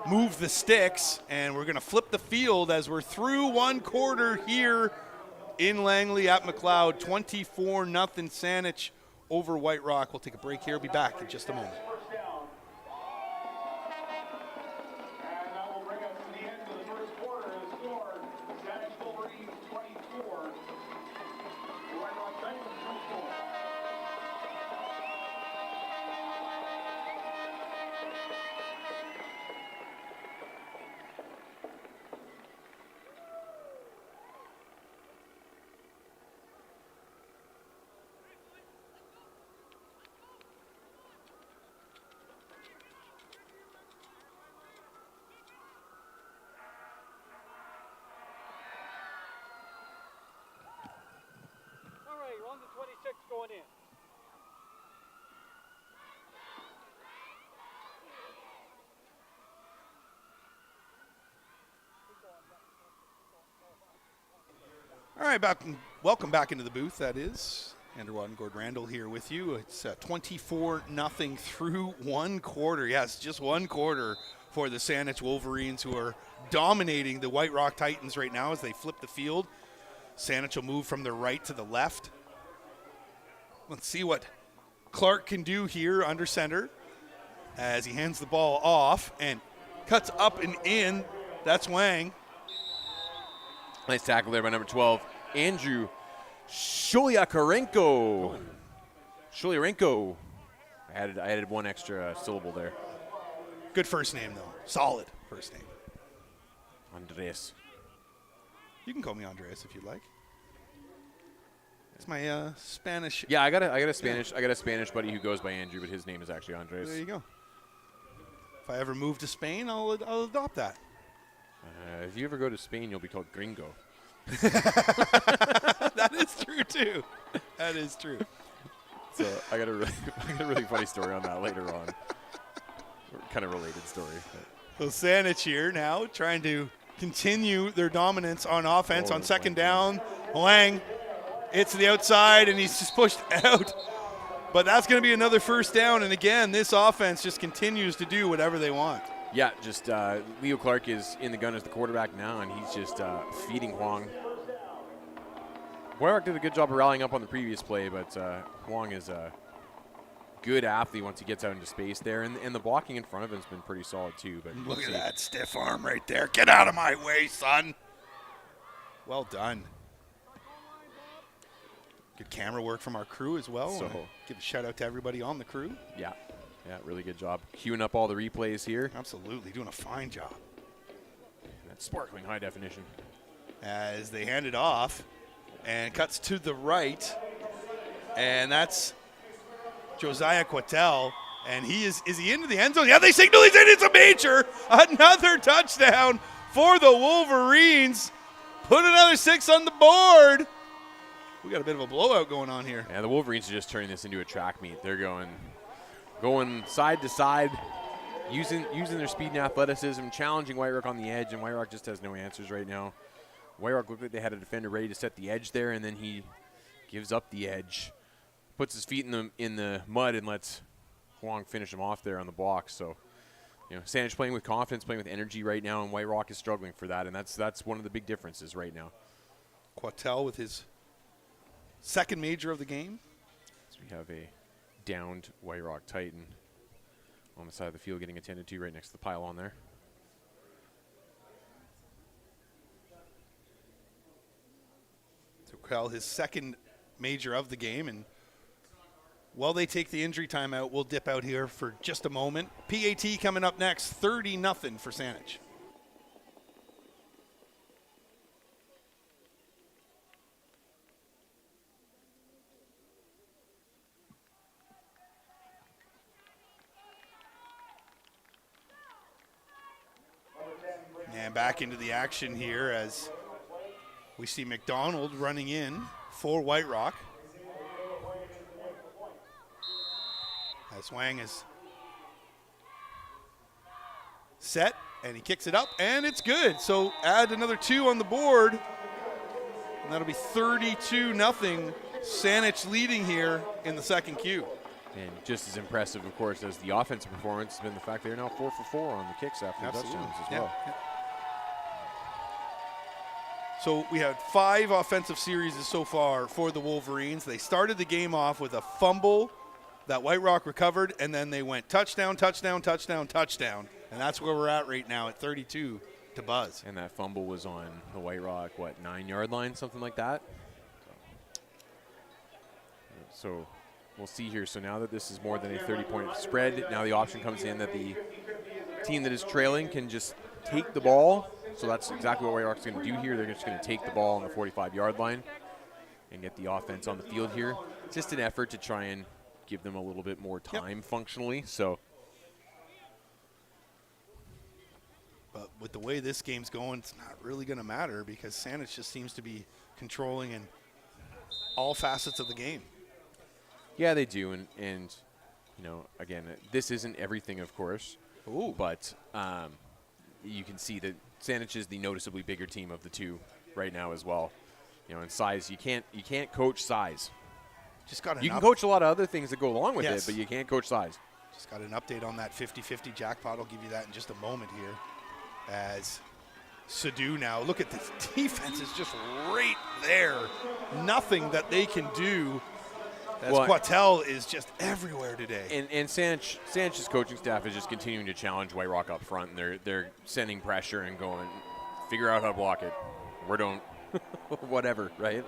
Speaker 3: move the sticks, and we're going to flip the field as we're through one quarter here in Langley at McLeod. 24-0 Saanich over White Rock. We'll take a break here. We'll be back in just a moment.
Speaker 1: And that will bring us to the end of the first quarter. The score, Saanich Wolverines 24, White Rock Titans 24.
Speaker 2: All right, you're on the 26 going in.
Speaker 3: All right, welcome back into the booth, that is. Andrew Watt and Gord Randall here with you. It's 24-0 through one quarter. Yes, just one quarter for the Saanich Wolverines, who are dominating the White Rock Titans right now as they flip the field. Saanich will move from the right to the left. Let's see what Clark can do here under center as he hands the ball off and cuts up and in. That's Wang.
Speaker 4: Nice tackle there by number 12, Andrew Sholyarenko. Sholyarenko. I added one extra syllable there.
Speaker 3: Good first name, though. Solid first name.
Speaker 4: Andres.
Speaker 3: You can call me Andres if you'd like. It's my Spanish.
Speaker 4: Yeah, I got a Spanish buddy who goes by Andrew, but his name is actually Andres.
Speaker 3: There you go. If I ever move to Spain, I'll adopt that.
Speaker 4: If you ever go to Spain, you'll be called Gringo.
Speaker 3: That is true too. That is true.
Speaker 4: So I got a really funny story on that later on. Kind of related story.
Speaker 3: So Saanich here now trying to continue their dominance on offense on second down. Lang, it's to the outside, and he's just pushed out. But that's going to be another first down. And again, this offense just continues to do whatever they want.
Speaker 4: Yeah, just Leo Clark is in the gun as the quarterback now, and he's just feeding Huang. Weyrock did a good job of rallying up on the previous play, but Huang is a good athlete once he gets out into space there, and the blocking in front of him has been pretty solid too. But
Speaker 3: look at that stiff arm right there. Get out of my way, son. Well done. Good camera work from our crew as well.
Speaker 4: So
Speaker 3: give a shout out to everybody on the crew.
Speaker 4: Yeah, really good job queuing up all the replays here.
Speaker 3: Absolutely, doing a fine job.
Speaker 4: That's sparkling high definition.
Speaker 3: As they hand it off, and cuts to the right, and that's Josiah Quattel, and is he into the end zone? Yeah, they signal he's in. It's a major, another touchdown for the Wolverines. Put another 6 on the board. We got a bit of a blowout going on here.
Speaker 4: Yeah, the Wolverines are just turning this into a track meet. They're going side to side, using their speed and athleticism, challenging White Rock on the edge, and White Rock just has no answers right now. White Rock looked like they had a defender ready to set the edge there, and then he gives up the edge, puts his feet in the mud, and lets Huang finish him off there on the block. So, Saanich playing with confidence, playing with energy right now, and White Rock is struggling for that, and that's one of the big differences right now.
Speaker 3: Quattel with his second major of the game.
Speaker 4: So we have a downed White Rock Titan on the side of the field getting attended to right next to the pylon there.
Speaker 3: So Quattel, his second major of the game, and while they take the injury timeout, we'll dip out here for just a moment. PAT coming up next, 30-0 for Saanich. And back into the action here as we see McDonald running in for White Rock. As Wang is set, and he kicks it up, and it's good. So add another 2 on the board, and that'll be 32-0. Saanich leading here in the second Q.
Speaker 4: And just as impressive, of course, as the offensive performance has been the fact they're now 4 for 4 on the kicks after the touchdowns as well.
Speaker 3: Yeah. So we had 5 offensive series so far for the Wolverines. They started the game off with a fumble that White Rock recovered, and then they went touchdown, touchdown, touchdown, touchdown. And that's where we're at right now at 32 to Buzz.
Speaker 4: And that fumble was on the White Rock, 9-yard line, something like that? So we'll see here. So now that this is more than a 30-point spread, now the option comes in that the team that is trailing can just take the ball. So that's exactly what White Rock's going to do here. They're just going to take the ball on the 45-yard line and get the offense on the field here. It's just an effort to try and give them a little bit more time functionally. So,
Speaker 3: but with the way this game's going, it's not really going to matter because Saanich just seems to be controlling in all facets of the game.
Speaker 4: Yeah, they do, and again, this isn't everything, of course.
Speaker 3: Ooh.
Speaker 4: But you can see that Saanich is the noticeably bigger team of the two right now as well. In size, you can't coach size.
Speaker 3: Just got
Speaker 4: you can coach a lot of other things that go along with it, but you can't coach size.
Speaker 3: Just got an update on that 50-50 jackpot. I'll give you that in just a moment here. As Sadu now, look at the defense is just right there. Nothing that they can do. As Quattel is just everywhere today.
Speaker 4: And Saanich's coaching staff is just continuing to challenge White Rock up front, and they're sending pressure and going, figure out how to block it. We're don't whatever, right?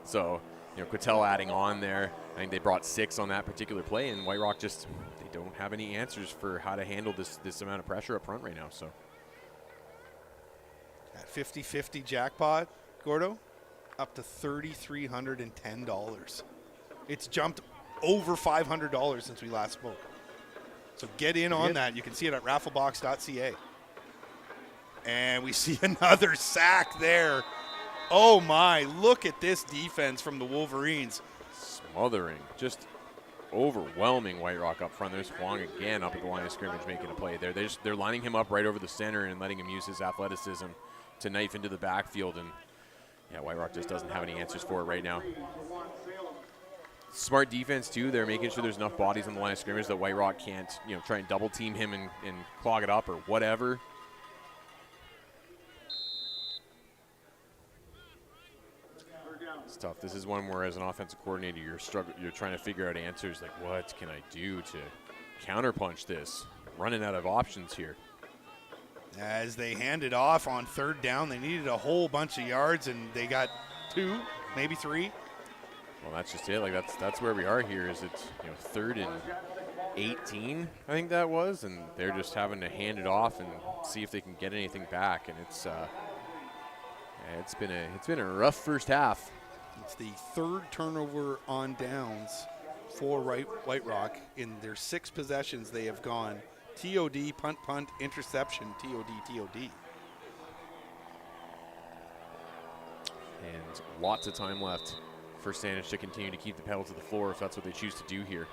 Speaker 4: So Quattel adding on there. I think they brought 6 on that particular play, and White Rock just they don't have any answers for how to handle this amount of pressure up front right now. So
Speaker 3: At 50-50 jackpot, Gordo, up to $3,310. It's jumped over $500 since we last spoke. So get in on that. You can see it at rafflebox.ca. And we see another sack there. Oh, my. Look at this defense from the Wolverines.
Speaker 4: Smothering. Just overwhelming White Rock up front. There's Huang again up at the line of scrimmage making a play there. They're lining him up right over the center and letting him use his athleticism to knife into the backfield. And, yeah, White Rock just doesn't have any answers for it right now. Smart defense, too. They're making sure there's enough bodies on the line of scrimmage that White Rock can't, try and double team him and clog it up or whatever. It's tough. This is one where, as an offensive coordinator, you're trying to figure out answers like, what can I do to counterpunch this? Running out of options here.
Speaker 3: As they hand it off on third down, they needed a whole bunch of yards, and they got 2, maybe 3.
Speaker 4: Well, that's just it. Like that's where we are here. Is it's 3rd and 18, I think that was, and they're just having to hand it off and see if they can get anything back. And it's been a rough first half.
Speaker 3: It's the 3rd turnover on downs for White Rock. In their 6 possessions, they have gone TOD, punt, interception, TOD.
Speaker 4: And lots of time left for Saanich to continue to keep the pedal to the floor if that's what they choose to do here.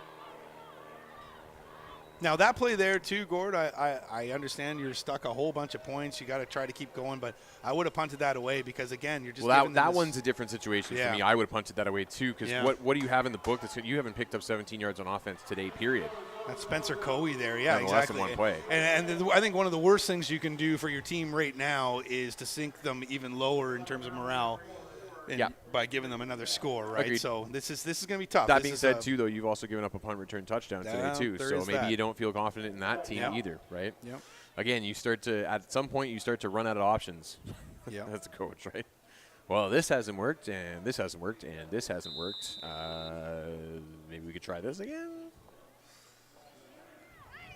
Speaker 3: Now, that play there, too, Gord, I understand you're stuck a whole bunch of points. You got to try to keep going, but I would have punted that away because, again, you're just
Speaker 4: that one's a different situation for me. I would have punted that away, too, because what do you have in the book? You haven't picked up 17 yards on offense today, period.
Speaker 3: That's Spencer Coey there. Yeah, exactly.
Speaker 4: Less than one play.
Speaker 3: And I think one of the worst things you can do for your team right now is to sink them even lower in terms of morale. By giving them another score, right?
Speaker 4: Agreed.
Speaker 3: So this is going to be tough.
Speaker 4: That being said, too, though, you've also given up a punt return touchdown today, too. So maybe
Speaker 3: that.
Speaker 4: You don't feel confident in that team either, right?
Speaker 3: Yep.
Speaker 4: Again, at some point, you start to run out of options as a coach, right? Well, this hasn't worked, and this hasn't worked, and this hasn't worked. Maybe we could try this again.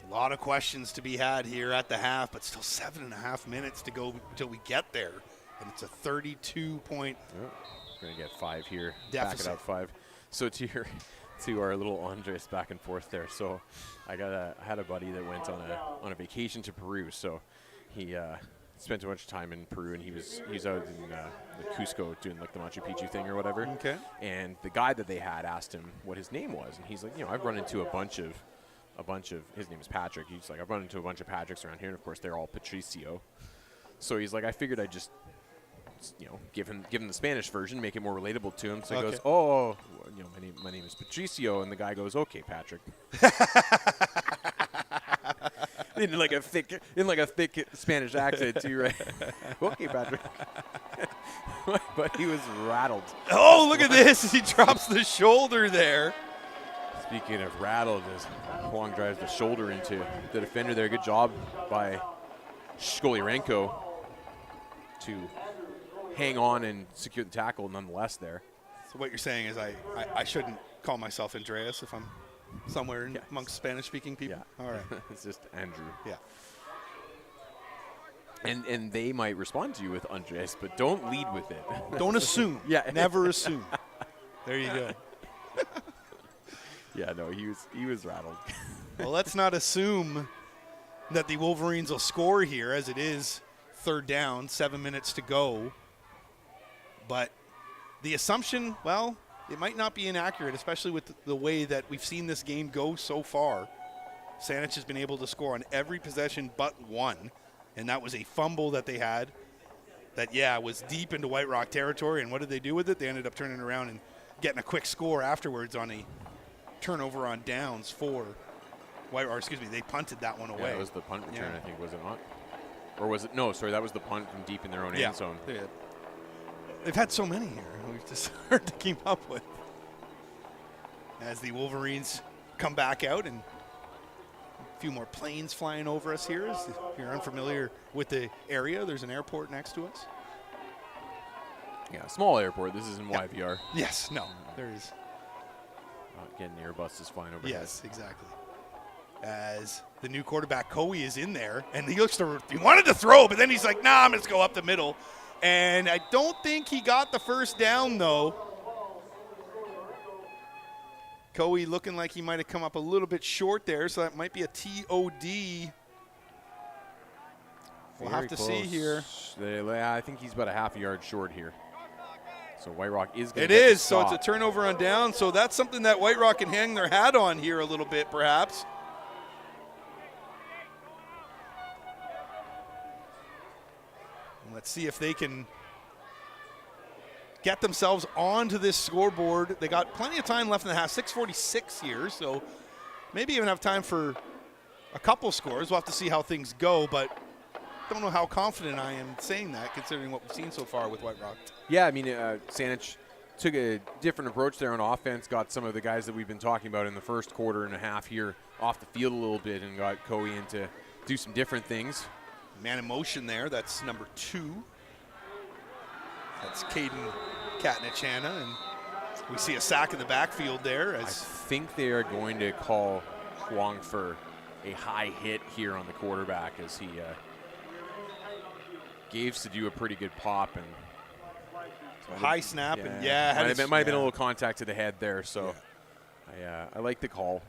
Speaker 3: A lot of questions to be had here at the half, but still 7.5 minutes to go until we get there. And it's a 32-point
Speaker 4: We're going to get 5 here.
Speaker 3: deficit.
Speaker 4: Back it up 5. So to our little Andres back and forth there. So I had a buddy that went on a vacation to Peru. So he spent too much time in Peru, and he was out in the Cusco doing like the Machu Picchu thing or whatever.
Speaker 3: Okay.
Speaker 4: And the guy that they had asked him what his name was, and he's like, I've run into a bunch of his name is Patrick. He's like, I've run into a bunch of Patricks around here, and of course they're all Patricio. So he's like, I figured I'd just give him the Spanish version, make it more relatable to him. So he goes, "Oh, my name is Patricio," and the guy goes, "Okay, Patrick." in like a thick Spanish accent too, right? Okay, Patrick. But he was rattled.
Speaker 3: Oh, look at this! He drops the shoulder there.
Speaker 4: Speaking of rattled, as Huang drives the shoulder into the defender there. Good job by Shkolyarenko to hang on and secure the tackle nonetheless there.
Speaker 3: So what you're saying is I shouldn't call myself Andreas if I'm somewhere amongst Spanish-speaking people?
Speaker 4: Yeah.
Speaker 3: All right.
Speaker 4: It's just Andrew.
Speaker 3: Yeah.
Speaker 4: And they might respond to you with Andres, but don't lead with it.
Speaker 3: Don't assume.
Speaker 4: Yeah.
Speaker 3: Never assume. There you go.
Speaker 4: Yeah, no, he was rattled.
Speaker 3: Well, let's not assume that the Wolverines will score here, as it is 3rd down, 7 minutes to go. But the assumption, well, it might not be inaccurate, especially with the way that we've seen this game go so far. Saanich has been able to score on every possession but one, and that was a fumble that they had that, was deep into White Rock territory. And what did they do with it? They ended up turning around and getting a quick score afterwards on a turnover on downs for White Rock. Excuse me, they punted that one away.
Speaker 4: Yeah, it was the punt return, I think, was it not? Or was it? No, sorry, that was the punt from deep in their own end zone.
Speaker 3: Yeah. They've had so many here. We've just hard to keep up with. As the Wolverines come back out, and a few more planes flying over us here. If you're unfamiliar with the area, there's an airport next to us.
Speaker 4: Yeah, small airport. This is in YVR.
Speaker 3: Yes, no, there is.
Speaker 4: Not getting Airbuses flying overhead.
Speaker 3: Yes, exactly. as the new quarterback, Coe, is in there. And he wanted to throw, but then he's like, nah, I'm going to go up the middle. And I don't think he got the first down, though. Coe looking like he might have come up a little bit short there, so that might be a TOD. We'll have to see here.
Speaker 4: I think he's about a half a yard short here. So White Rock is going
Speaker 3: It
Speaker 4: to
Speaker 3: is, so it's a turnover on down. So that's something that White Rock can hang their hat on here a little bit, perhaps. And let's see if they can get themselves onto this scoreboard. They got plenty of time left in the half, 6:46 here, so maybe even have time for a couple scores. We'll have to see how things go, but don't know how confident I am saying that, considering what we've seen so far with White Rock.
Speaker 4: Yeah, I mean, Saanich took a different approach there on offense, got some of the guys that we've been talking about in the first quarter and a half here off the field a little bit, and got Coe in to do some different things.
Speaker 3: Man in motion there, that's number 2. That's Caden Katnichana, and we see a sack in the backfield there.
Speaker 4: I think they are going to call Huang for a high hit here on the quarterback as he gave Sadu a pretty good pop. And
Speaker 3: so high snap,
Speaker 4: yeah,
Speaker 3: and yeah.
Speaker 4: might have been a little contact to the head there, so yeah. I like the call.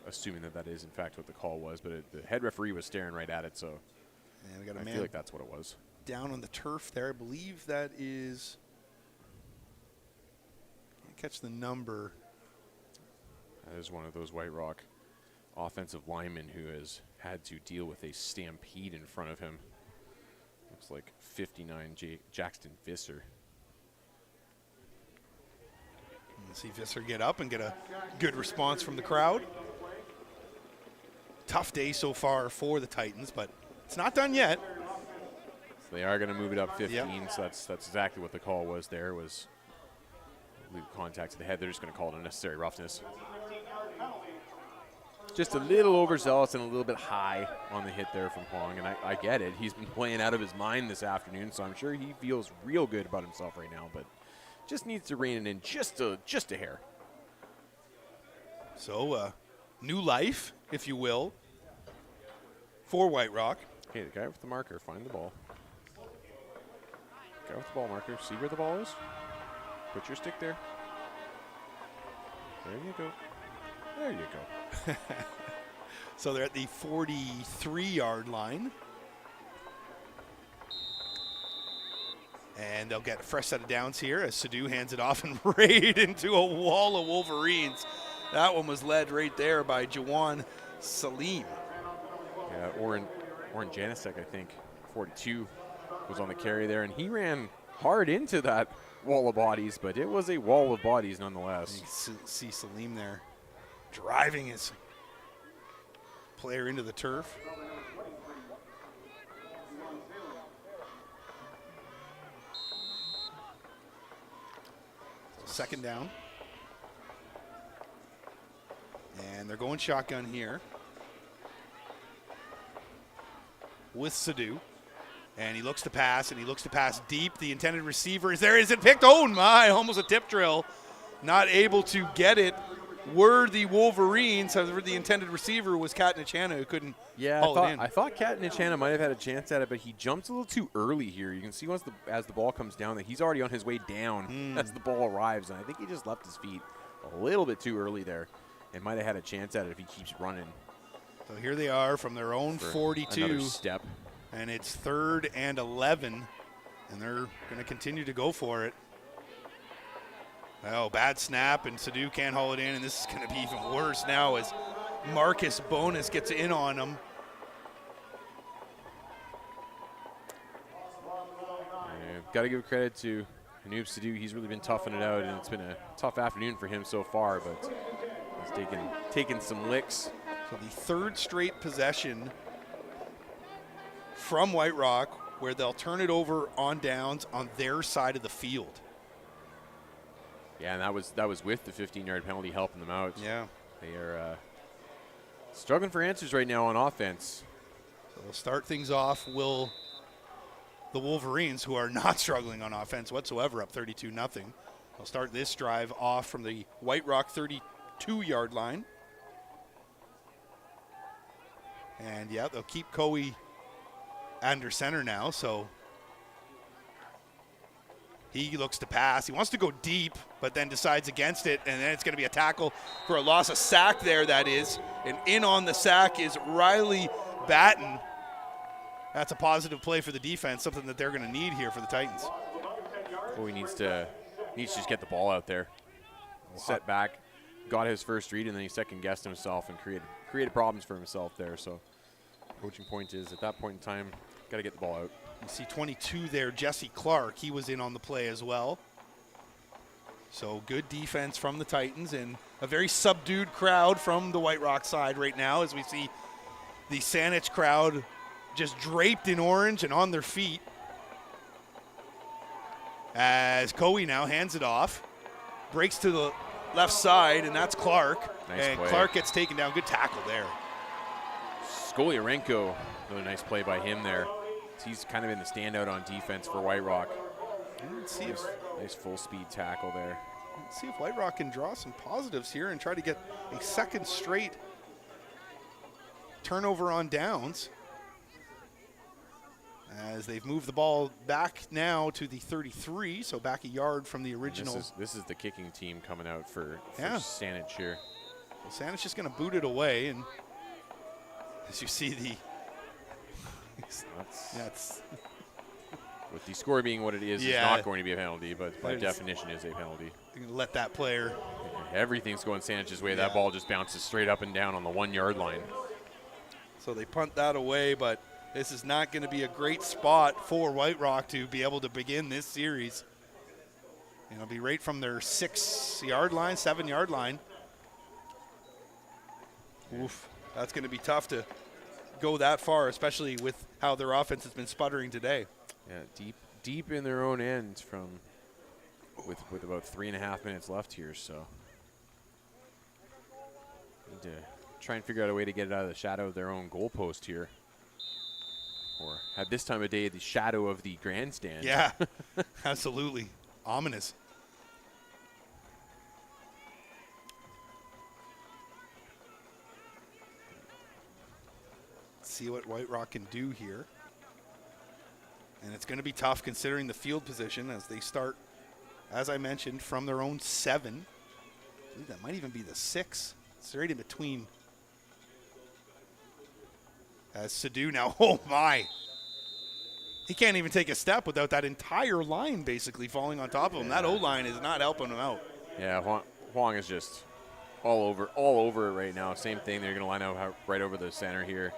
Speaker 4: Assuming that is in fact what the call was, but the head referee was staring right at it, so
Speaker 3: and we got a
Speaker 4: I
Speaker 3: man
Speaker 4: feel like that's what it was.
Speaker 3: Down on the turf there. I believe that is, can't catch the number.
Speaker 4: That is one of those White Rock offensive linemen who has had to deal with a stampede in front of him. Looks like 59 Jackson Visser.
Speaker 3: Let's see Visser get up and get a good response from the crowd. Tough day so far for the Titans, but it's not done yet.
Speaker 4: So they are going to move it up 15,
Speaker 3: yep.
Speaker 4: So that's exactly what the call was there, was contact to the head. They're just going to call it unnecessary roughness. Just a little overzealous and a little bit high on the hit there from Huang, and I get it. He's been playing out of his mind this afternoon, so I'm sure he feels real good about himself right now, but just needs to rein it in just a hair.
Speaker 3: So, new life, if you will, for White Rock.
Speaker 4: Okay, the guy with the marker, find the ball. Guy with the ball marker, see where the ball is. Put your stick there. There you go. There you go.
Speaker 3: So they're at the 43-yard line. And they'll get a fresh set of downs here as Sadu hands it off and right into a wall of Wolverines. That one was led right there by Jawan Salim.
Speaker 4: Yeah, Oren Janicek, I think, 42, was on the carry there, and he ran hard into that wall of bodies, but it was a wall of bodies nonetheless.
Speaker 3: You see Salim there driving his player into the turf. Second down. And they're going shotgun here with Sadu. And he looks to pass, and he looks to pass deep. The intended receiver is there. Is it picked? Oh, my, almost a tip drill. Not able to get it. Were the Wolverines, however, the intended receiver was Katnichana, who couldn't haul it in.
Speaker 4: I thought Katnichana might have had a chance at it, but he jumps a little too early here. You can see as the ball comes down that he's already on his way down as the ball arrives, and I think he just left his feet a little bit too early there and might have had a chance at it if he keeps running.
Speaker 3: So here they are from their own 42.
Speaker 4: Another step.
Speaker 3: And it's 3rd and 11, and they're going to continue to go for it. Oh, bad snap, and Sadu can't haul it in, and this is going to be even worse now as Marcus Bonus gets in on him.
Speaker 4: Got to give credit to Anoop Sadu. He's really been toughing it out, and it's been a tough afternoon for him so far, but he's taken some licks.
Speaker 3: So the 3rd straight possession from White Rock where they'll turn it over on downs on their side of the field.
Speaker 4: Yeah, and that was with the 15-yard penalty helping them out.
Speaker 3: Yeah.
Speaker 4: They are struggling for answers right now on offense.
Speaker 3: So we'll start things off. Will the Wolverines, who are not struggling on offense whatsoever, up 32-0. They'll start this drive off from the White Rock 2-yard line. And yeah, they'll keep Coe under center now, so he looks to pass. He wants to go deep, but then decides against it, and then it's going to be a tackle for a loss, a sack there, that is. And in on the sack is Riley Batten. That's a positive play for the defense, something that they're going to need here for the Titans.
Speaker 4: Coe needs to just get the ball out there. Set back, got his first read, and then he second-guessed himself and created problems for himself there. So coaching point is, at that point in time, got to get the ball out.
Speaker 3: You see 22 there, Jesse Clark. He was in on the play as well. So good defense from the Titans, and a very subdued crowd from the White Rock side right now, as we see the Saanich crowd just draped in orange and on their feet. As Coe now hands it off, breaks to the left side, and that's Clark.
Speaker 4: Nice
Speaker 3: and
Speaker 4: play.
Speaker 3: Clark gets taken down. Good tackle there.
Speaker 4: Skolyarenko, really nice play by him there. He's kind of been the standout on defense for White Rock.
Speaker 3: Let's see if
Speaker 4: Nice full-speed tackle there.
Speaker 3: Let's see if White Rock can draw some positives here and try to get a second straight turnover on downs, as they've moved the ball back now to the 33, so back a yard from the original.
Speaker 4: This is the kicking team coming out for
Speaker 3: Yeah.
Speaker 4: Saanich here.
Speaker 3: Well, Saanich just going to boot it away, and as you see the that's
Speaker 4: With the score being what it is, it's
Speaker 3: Yeah.
Speaker 4: not going to be a penalty, but by
Speaker 3: There's-
Speaker 4: definition is a penalty.
Speaker 3: going to let that player.
Speaker 4: Everything's going Saanich's way.
Speaker 3: Yeah.
Speaker 4: That ball just bounces straight up and down on the 1-yard line.
Speaker 3: So they punt that away, but this is not going to be a great spot for White Rock to be able to begin this series. And it'll be right from their 6-yard line, 7-yard line. Oof, that's going to be tough to go that far, especially with how their offense has been sputtering today.
Speaker 4: Yeah, deep in their own end from with about 3.5 minutes left here. So need to try and figure out a way to get it out of the shadow of their own goalpost here, or at this time of day, the shadow of the grandstand.
Speaker 3: Yeah, absolutely. Ominous. See what White Rock can do here. And it's going to be tough considering the field position as they start, as I mentioned, from their own 7. I believe that might even be the 6. It's right in between. As Sadu now, oh my. He can't even take a step without that entire line basically falling on top of him. That O-line is not helping him out.
Speaker 4: Yeah, Huang is just all over it right now. Same thing. They're going to line up right over the center here.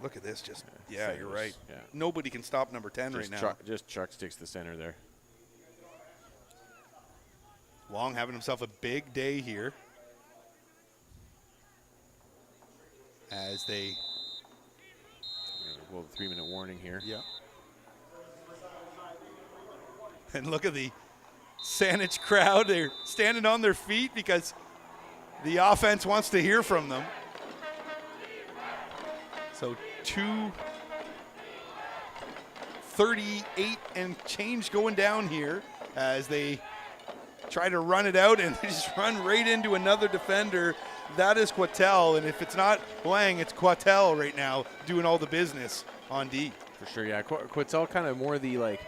Speaker 3: Look at this. Just yeah, you're right.
Speaker 4: Yeah.
Speaker 3: Nobody can stop number 10 right now.
Speaker 4: Just Chuck sticks the center there.
Speaker 3: Long having himself a big day here. As they
Speaker 4: Well, the 3-minute warning here.
Speaker 3: yeah. And look at the Saanich crowd. They're standing on their feet because the offense wants to hear from them. So 2:38 and change going down here as they try to run it out, and they just run right into another defender. That is Quattel, and if it's not Huang, it's Quattel right now doing all the business on D.
Speaker 4: For sure, yeah. Quattel kind of more the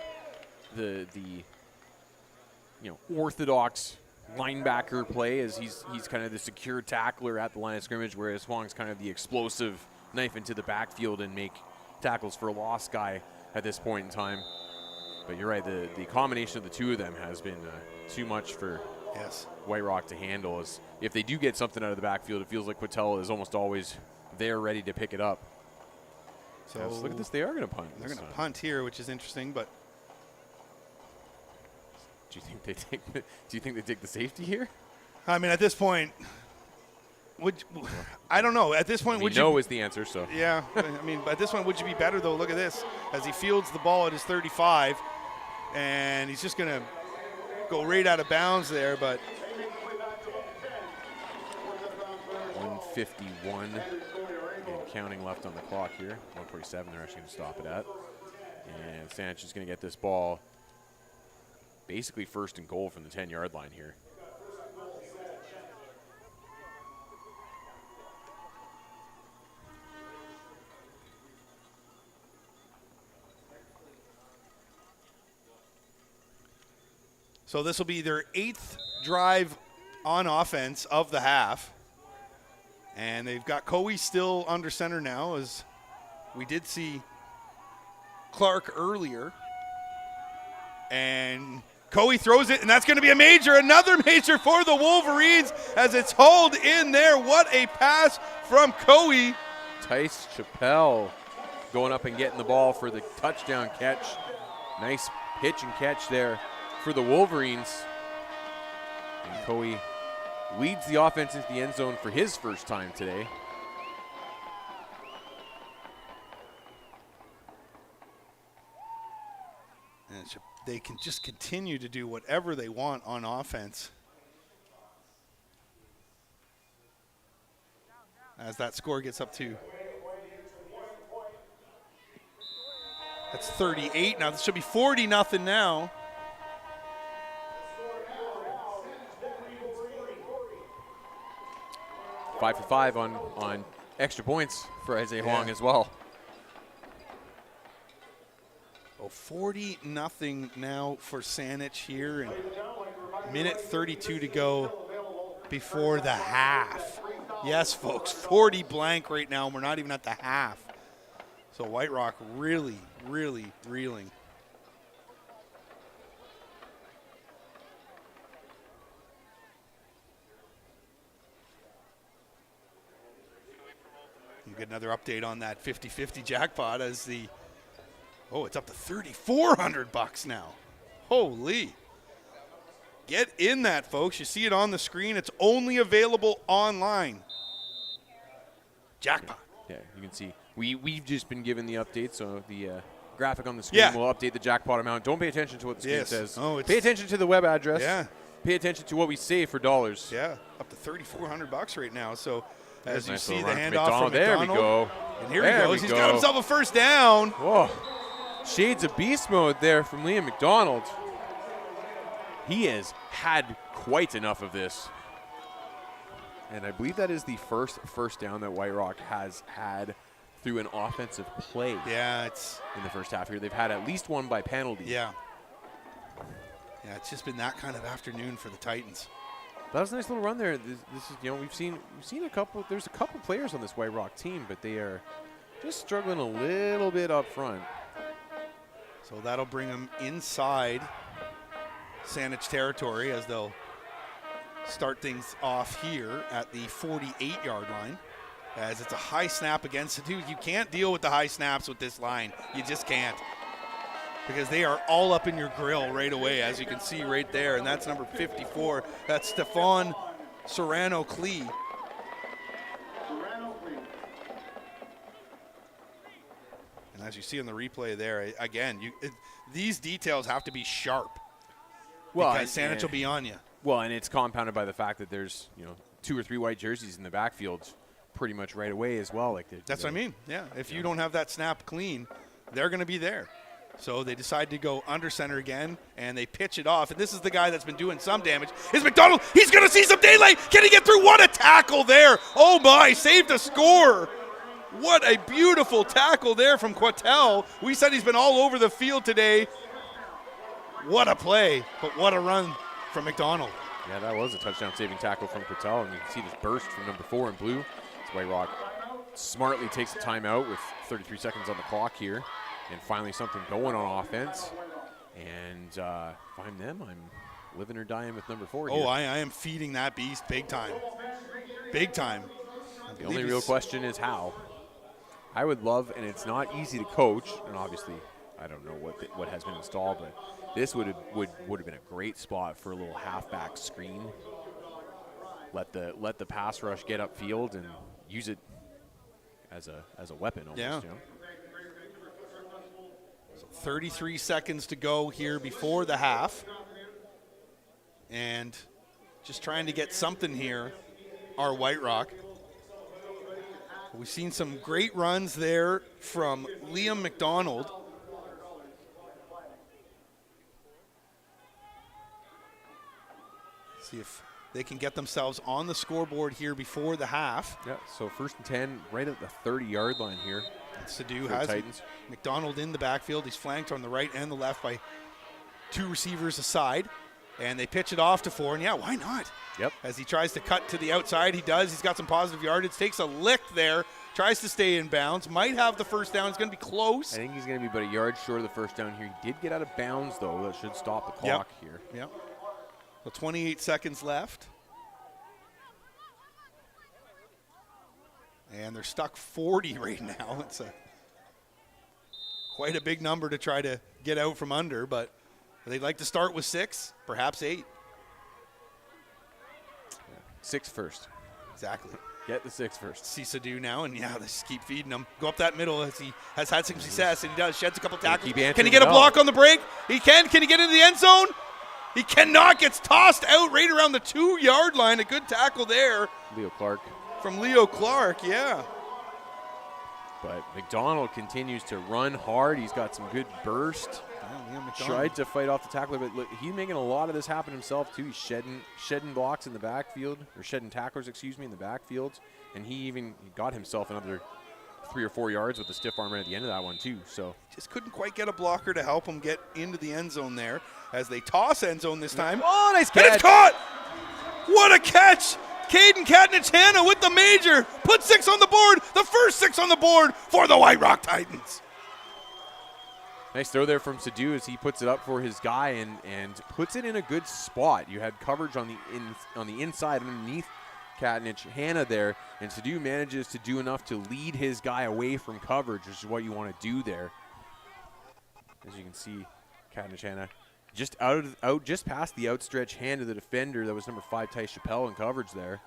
Speaker 4: orthodox linebacker play, as he's kind of the secure tackler at the line of scrimmage, whereas Huang's kind of the explosive knife into the backfield and make tackles for a loss guy at this point in time. But you're right, the combination of the two of them has been too much for White Rock to handle. As if they do get something out of the backfield, it feels like Quattel is almost always there ready to pick it up.
Speaker 3: So
Speaker 4: look at this, they are going to punt.
Speaker 3: They're going to punt here, which is interesting, but
Speaker 4: Do you think they take the safety here?
Speaker 3: I mean, at this point, I don't know. At this point, would you?
Speaker 4: No is the answer. So
Speaker 3: Yeah, I mean, at this point, would you be better though? Look at this, as he fields the ball at his 35, and he's just going to go right out of bounds there. But
Speaker 4: 1:51 and counting left on the clock here. 1:47. They're actually going to stop it at, and Saanich is going to get this ball basically first and goal from the 10-yard line here.
Speaker 3: So this will be their 8th drive on offense of the half. And they've got Coe still under center now, as we did see Clark earlier. And Coe throws it, and that's going to be a major, another major for the Wolverines as it's hauled in there. What a pass from Coe.
Speaker 4: Tice Chappelle going up and getting the ball for the touchdown catch. Nice pitch and catch there for the Wolverines. And Coe leads the offense into the end zone for his first time today.
Speaker 3: And they can just continue to do whatever they want on offense. As that score gets up to, that's 38 now. This should be 40-0 now.
Speaker 4: Five for 5 on extra points for Isaiah Huang as well.
Speaker 3: Oh, 40-0 now for Saanich here, and minute 32 to go before the half. Yes, folks, 40 blank right now, and we're not even at the half. So White Rock really, really reeling. You get another update on that 50-50 jackpot as the, oh, it's up to $3,400 now. Holy. Get in that, folks. You see it on the screen. It's only available online. Jackpot.
Speaker 4: Yeah, you can see. We've just been given the update, so the graphic on the screen will update the jackpot amount. Don't pay attention to what the screen says.
Speaker 3: Oh,
Speaker 4: pay attention to the web address.
Speaker 3: Yeah.
Speaker 4: Pay attention to what we say for dollars.
Speaker 3: Yeah, up to $3,400 right now. So as you
Speaker 4: nice
Speaker 3: see the
Speaker 4: run
Speaker 3: handoff from McDonald.
Speaker 4: There we go.
Speaker 3: And here he goes. He's got himself a first down.
Speaker 4: Whoa. Shades of beast mode there from Liam McDonald. He has had quite enough of this. And I believe that is the first down that White Rock has had through an offensive play.
Speaker 3: Yeah, it's
Speaker 4: in the first half here. They've had at least one by penalty.
Speaker 3: Yeah. Yeah, it's just been that kind of afternoon for the Titans.
Speaker 4: That was a nice little run there. This is, you know, we've seen a couple. There's a couple players on this White Rock team, but they are just struggling a little bit up front.
Speaker 3: So that'll bring them inside Saanich territory as they'll start things off here at the 48-yard line. As it's a high snap against the dude. You can't deal with the high snaps with this line. You just can't. Because they are all up in your grill right away, as you can see right there. And that's number 54. That's Stefan Serrano-Clee. And as you see on the replay there, again, these details have to be sharp. Well, because Saanich will be on you.
Speaker 4: Well, and it's compounded by the fact that there's, 2 or 3 white jerseys in the backfield pretty much right away as well.
Speaker 3: That's what I mean. Yeah, if you don't have that snap clean, they're going to be there. So they decide to go under center again, and they pitch it off. And this is the guy that's been doing some damage. Is McDonald. He's going to see some daylight. Can he get through? What a tackle there. Oh, my. Saved a score. What a beautiful tackle there from Quattel. We said he's been all over the field today. What a play, but what a run from McDonald.
Speaker 4: Yeah, that was a touchdown-saving tackle from Quattel, and you can see this burst from number 4 in blue. It's White Rock smartly takes a timeout with 33 seconds on the clock here. And finally something going on offense. And if I'm them, I'm living or dying with number 4 here.
Speaker 3: Oh, I am feeding that beast big time. Big time.
Speaker 4: The only real question is how. I would love, and it's not easy to coach, and obviously I don't know what has been installed, but this would have been a great spot for a little halfback screen. Let the pass rush get upfield and use it as a weapon almost.
Speaker 3: Yeah. 33 seconds to go here before the half. And just trying to get something here, our White Rock. We've seen some great runs there from Liam McDonald. See if they can get themselves on the scoreboard here before the half.
Speaker 4: Yeah, so 1st and 10 right at the 30-yard line here.
Speaker 3: Sadu has
Speaker 4: Titans.
Speaker 3: McDonald in the backfield. He's flanked on the right and the left by 2 receivers aside. And they pitch it off to 4, and yeah, why not?
Speaker 4: Yep.
Speaker 3: As he tries to cut to the outside, he does. He's got some positive yardage, takes a lick there, tries to stay in bounds, might have the first down. It's going to be close.
Speaker 4: I think he's going to be about a yard short of the first down here. He did get out of bounds, though. That should stop the clock here.
Speaker 3: Yep. Well, 28 seconds left. And they're stuck 40 right now. It's quite a big number to try to get out from under, but they'd like to start with 6, perhaps 8.
Speaker 4: 6 first.
Speaker 3: Exactly.
Speaker 4: Get the 6 first.
Speaker 3: See Sadu now, and yeah, they just keep feeding him. Go up that middle as he has had some success, and he does. Sheds a couple tackles. Can he get a block on the break? He can. Can he get into the end zone? He cannot. Gets tossed out right around the 2-yard line. A good tackle there.
Speaker 4: Leo Clark.
Speaker 3: From Leo Clark, yeah.
Speaker 4: But McDonald continues to run hard. He's got some good burst. Tried to fight off the tackler, but look, he's making a lot of this happen himself too. He's shedding blocks in the backfield, or shedding tacklers, excuse me, in the backfield. And he got himself another 3 or 4 yards with the stiff arm right at the end of that one too. So
Speaker 3: just couldn't quite get a blocker to help him get into the end zone there as they toss end zone this time.
Speaker 4: Oh, nice catch.
Speaker 3: And it's caught! What a catch! Caden Katnich-Hanna with the major. Put 6 on the board. The first 6 on the board for the White Rock Titans.
Speaker 4: Nice throw there from Sadu as he puts it up for his guy and puts it in a good spot. You had coverage on the inside underneath Katnich-Hanna there, and Sadu manages to do enough to lead his guy away from coverage, which is what you want to do there. As you can see, Katnich-Hanna just just past the outstretched hand of the defender. That was number 5, Ty Chappelle, in coverage there.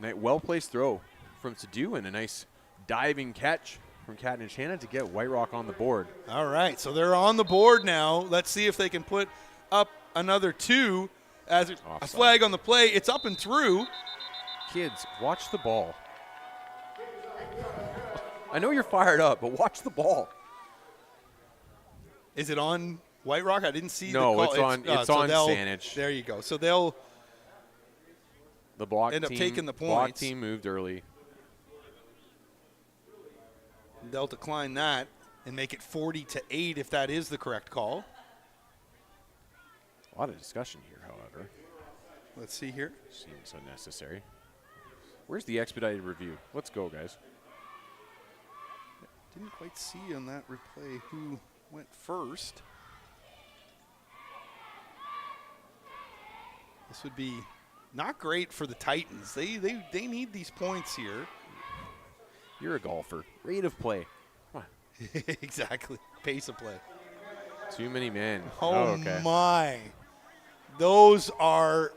Speaker 4: Well-placed throw from Sadu and a nice diving catch from Katnich-Hanna to get White Rock on the board.
Speaker 3: All right, so they're on the board now. Let's see if they can put up another 2 as a flag on the play. It's up and through.
Speaker 4: Kids, watch the ball. I know you're fired up, but watch the ball.
Speaker 3: Is it on White Rock? I didn't see the
Speaker 4: call.
Speaker 3: No,
Speaker 4: it's on Saanich.
Speaker 3: There you go. So they'll end up taking the points.
Speaker 4: Block team moved early.
Speaker 3: They'll decline that and make it 40-8 if that is the correct call.
Speaker 4: A lot of discussion here, however.
Speaker 3: Let's see here.
Speaker 4: Seems unnecessary. Where's the expedited review? Let's go, guys.
Speaker 3: Didn't quite see on that replay who went first. This would be not great for the Titans. They need these points here.
Speaker 4: You're a golfer. Rate of play. Come on.
Speaker 3: Exactly. Pace of play.
Speaker 4: Too many men.
Speaker 3: Oh,
Speaker 4: okay.
Speaker 3: My. Those are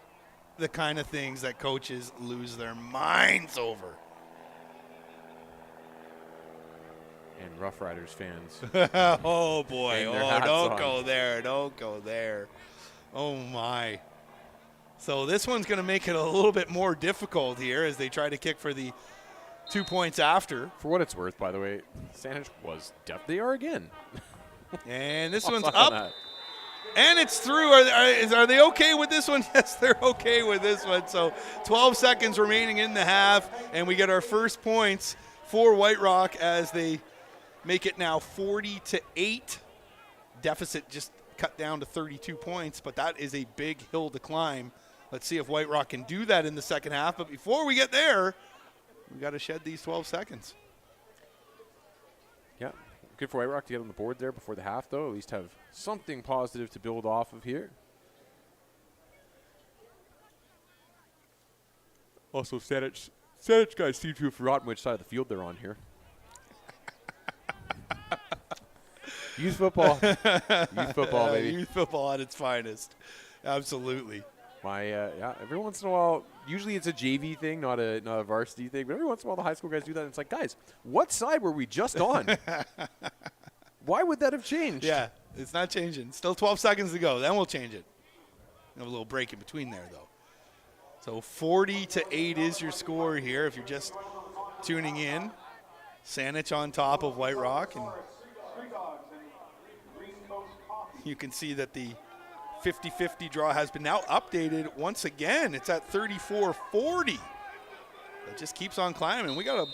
Speaker 3: the kind of things that coaches lose their minds over.
Speaker 4: And Rough Riders fans.
Speaker 3: Oh, boy. Oh, don't go there. Don't go there. Oh, my. So this one's going to make it a little bit more difficult here as they try to kick for the 2 points after.
Speaker 4: For what it's worth, by the way, Saanich was they are again.
Speaker 3: And this one's up. And it's through. Are they okay with this one? Yes, they're okay with this one. So 12 seconds remaining in the half, and we get our first points for White Rock as they make it now 40-8. Deficit just cut down to 32 points, but that is a big hill to climb. Let's see if White Rock can do that in the second half. But before we get there, we got to shed these 12 seconds.
Speaker 4: Yeah, good for White Rock to get on the board there before the half, though. At least have something positive to build off of here. Also, Saanich guys seem to have forgotten which side of the field they're on here. Youth football. Youth football, baby.
Speaker 3: Youth football at its finest. Absolutely.
Speaker 4: Yeah, every once in a while, usually it's a JV thing, not a varsity thing, but every once in a while the high school guys do that, and it's like, guys, what side were we just on? Why would that have changed?
Speaker 3: Yeah, it's not changing. Still 12 seconds to go. Then we'll change it. Have a little break in between there, though. So 40-8 is your score here if you're just tuning in. Saanich on top of White Rock, and you can see that the 50-50 draw has been now updated once again. It's at 34-40. It just keeps on climbing. We got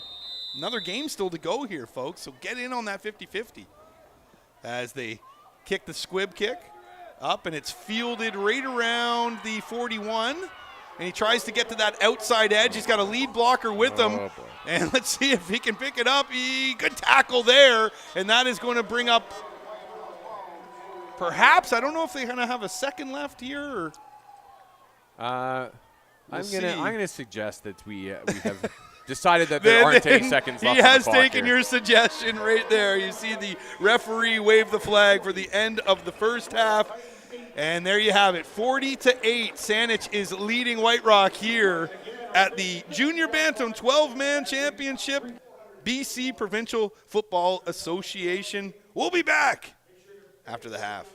Speaker 3: another game still to go here, folks, so get in on that 50-50 as they kick the squib kick. up, and it's fielded right around the 41. And he tries to get to that outside edge. He's got a lead blocker with him.
Speaker 4: boy.
Speaker 3: And let's see if he can pick it up. Good tackle there. And that is going to bring up perhaps, I don't know if they're going to have a second left here. Or
Speaker 4: I'm
Speaker 3: see.
Speaker 4: gonna suggest that we have decided that there aren't any seconds left.
Speaker 3: He has
Speaker 4: on the clock
Speaker 3: taken
Speaker 4: here.
Speaker 3: your suggestion right there. You see the referee wave the flag for the end of the first half. And there you have it, 40-8. Saanich is leading White Rock here at the Junior Bantam 12-man championship, BC Provincial Football Association. We'll be back after the half.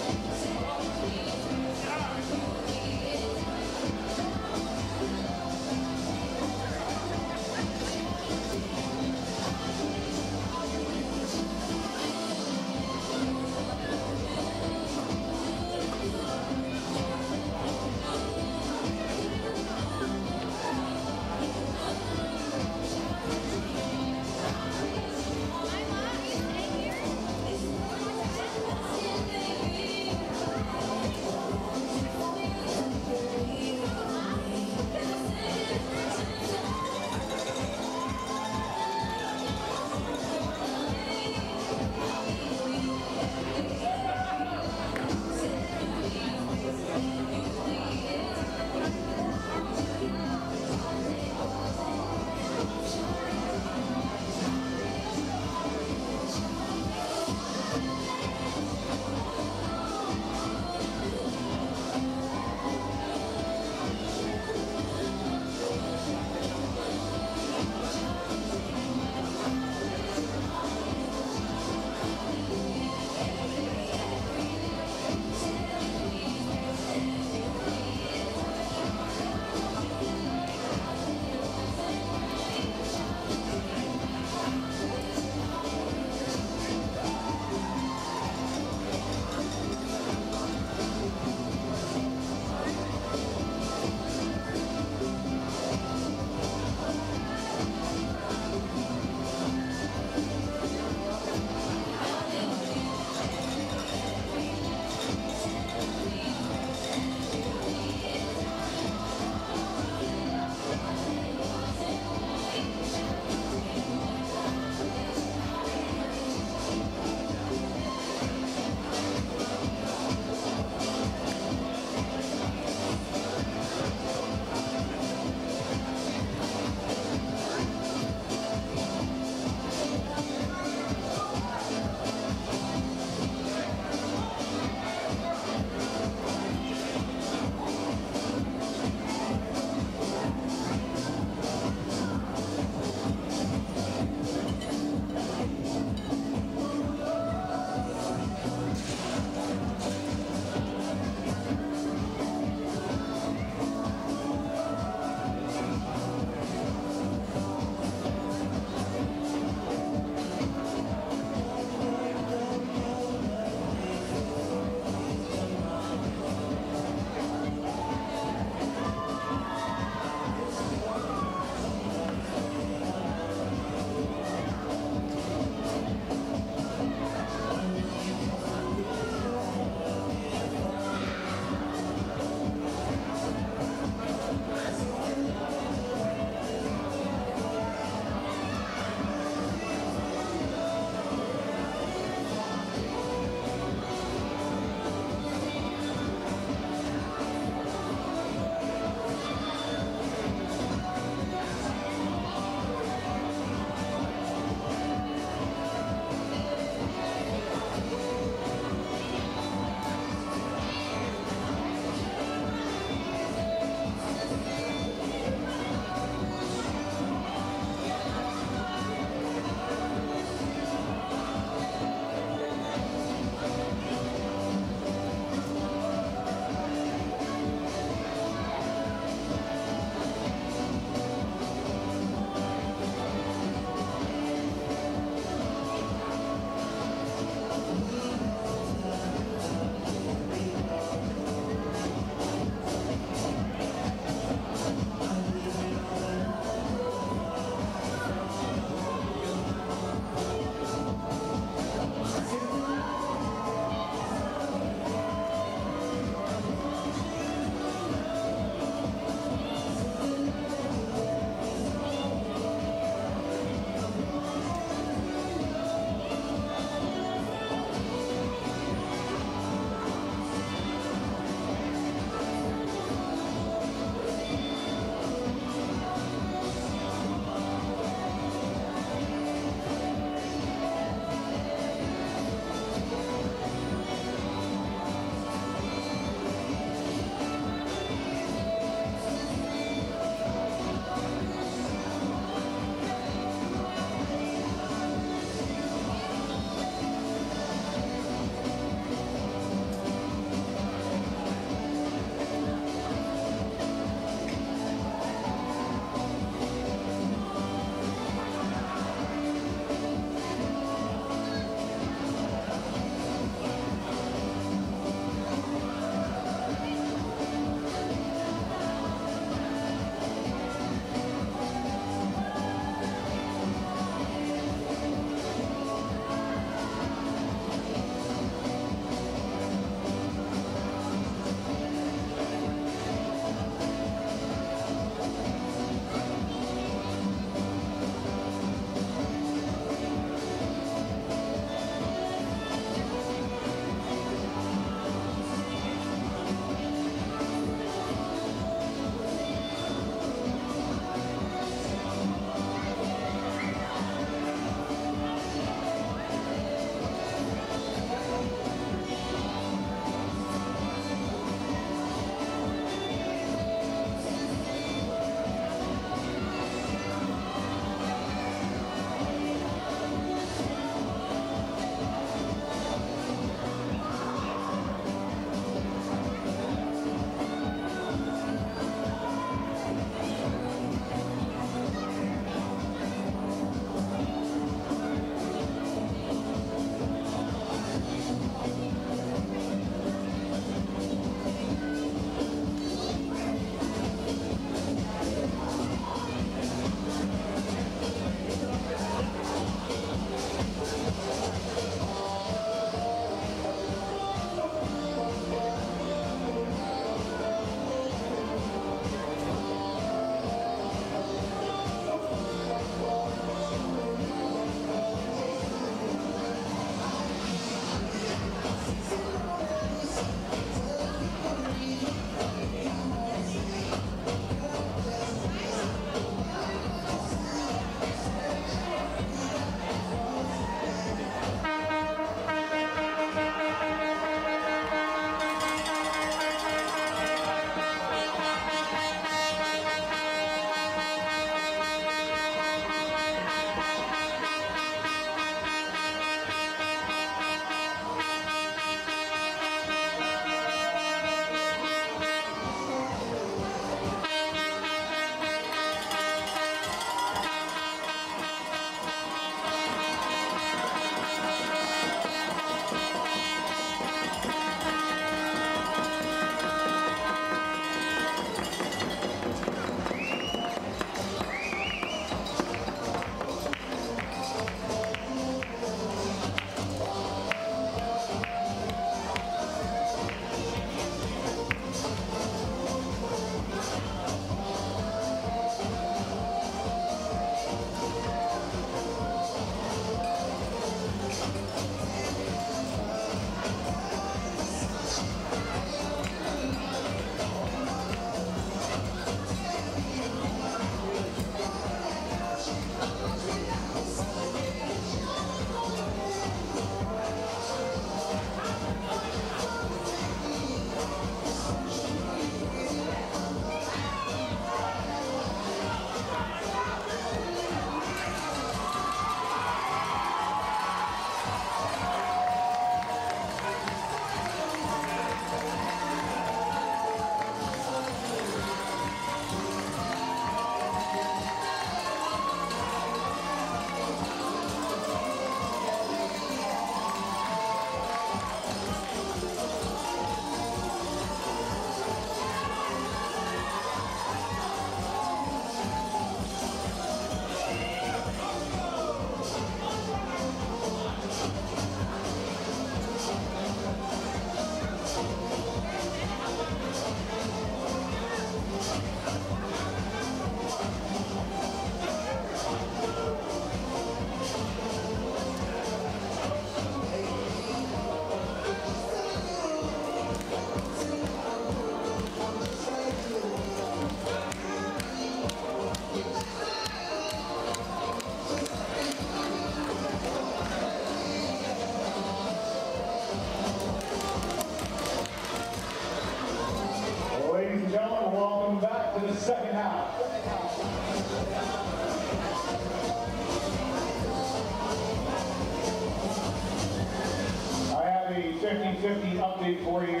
Speaker 1: 50-50 update for you.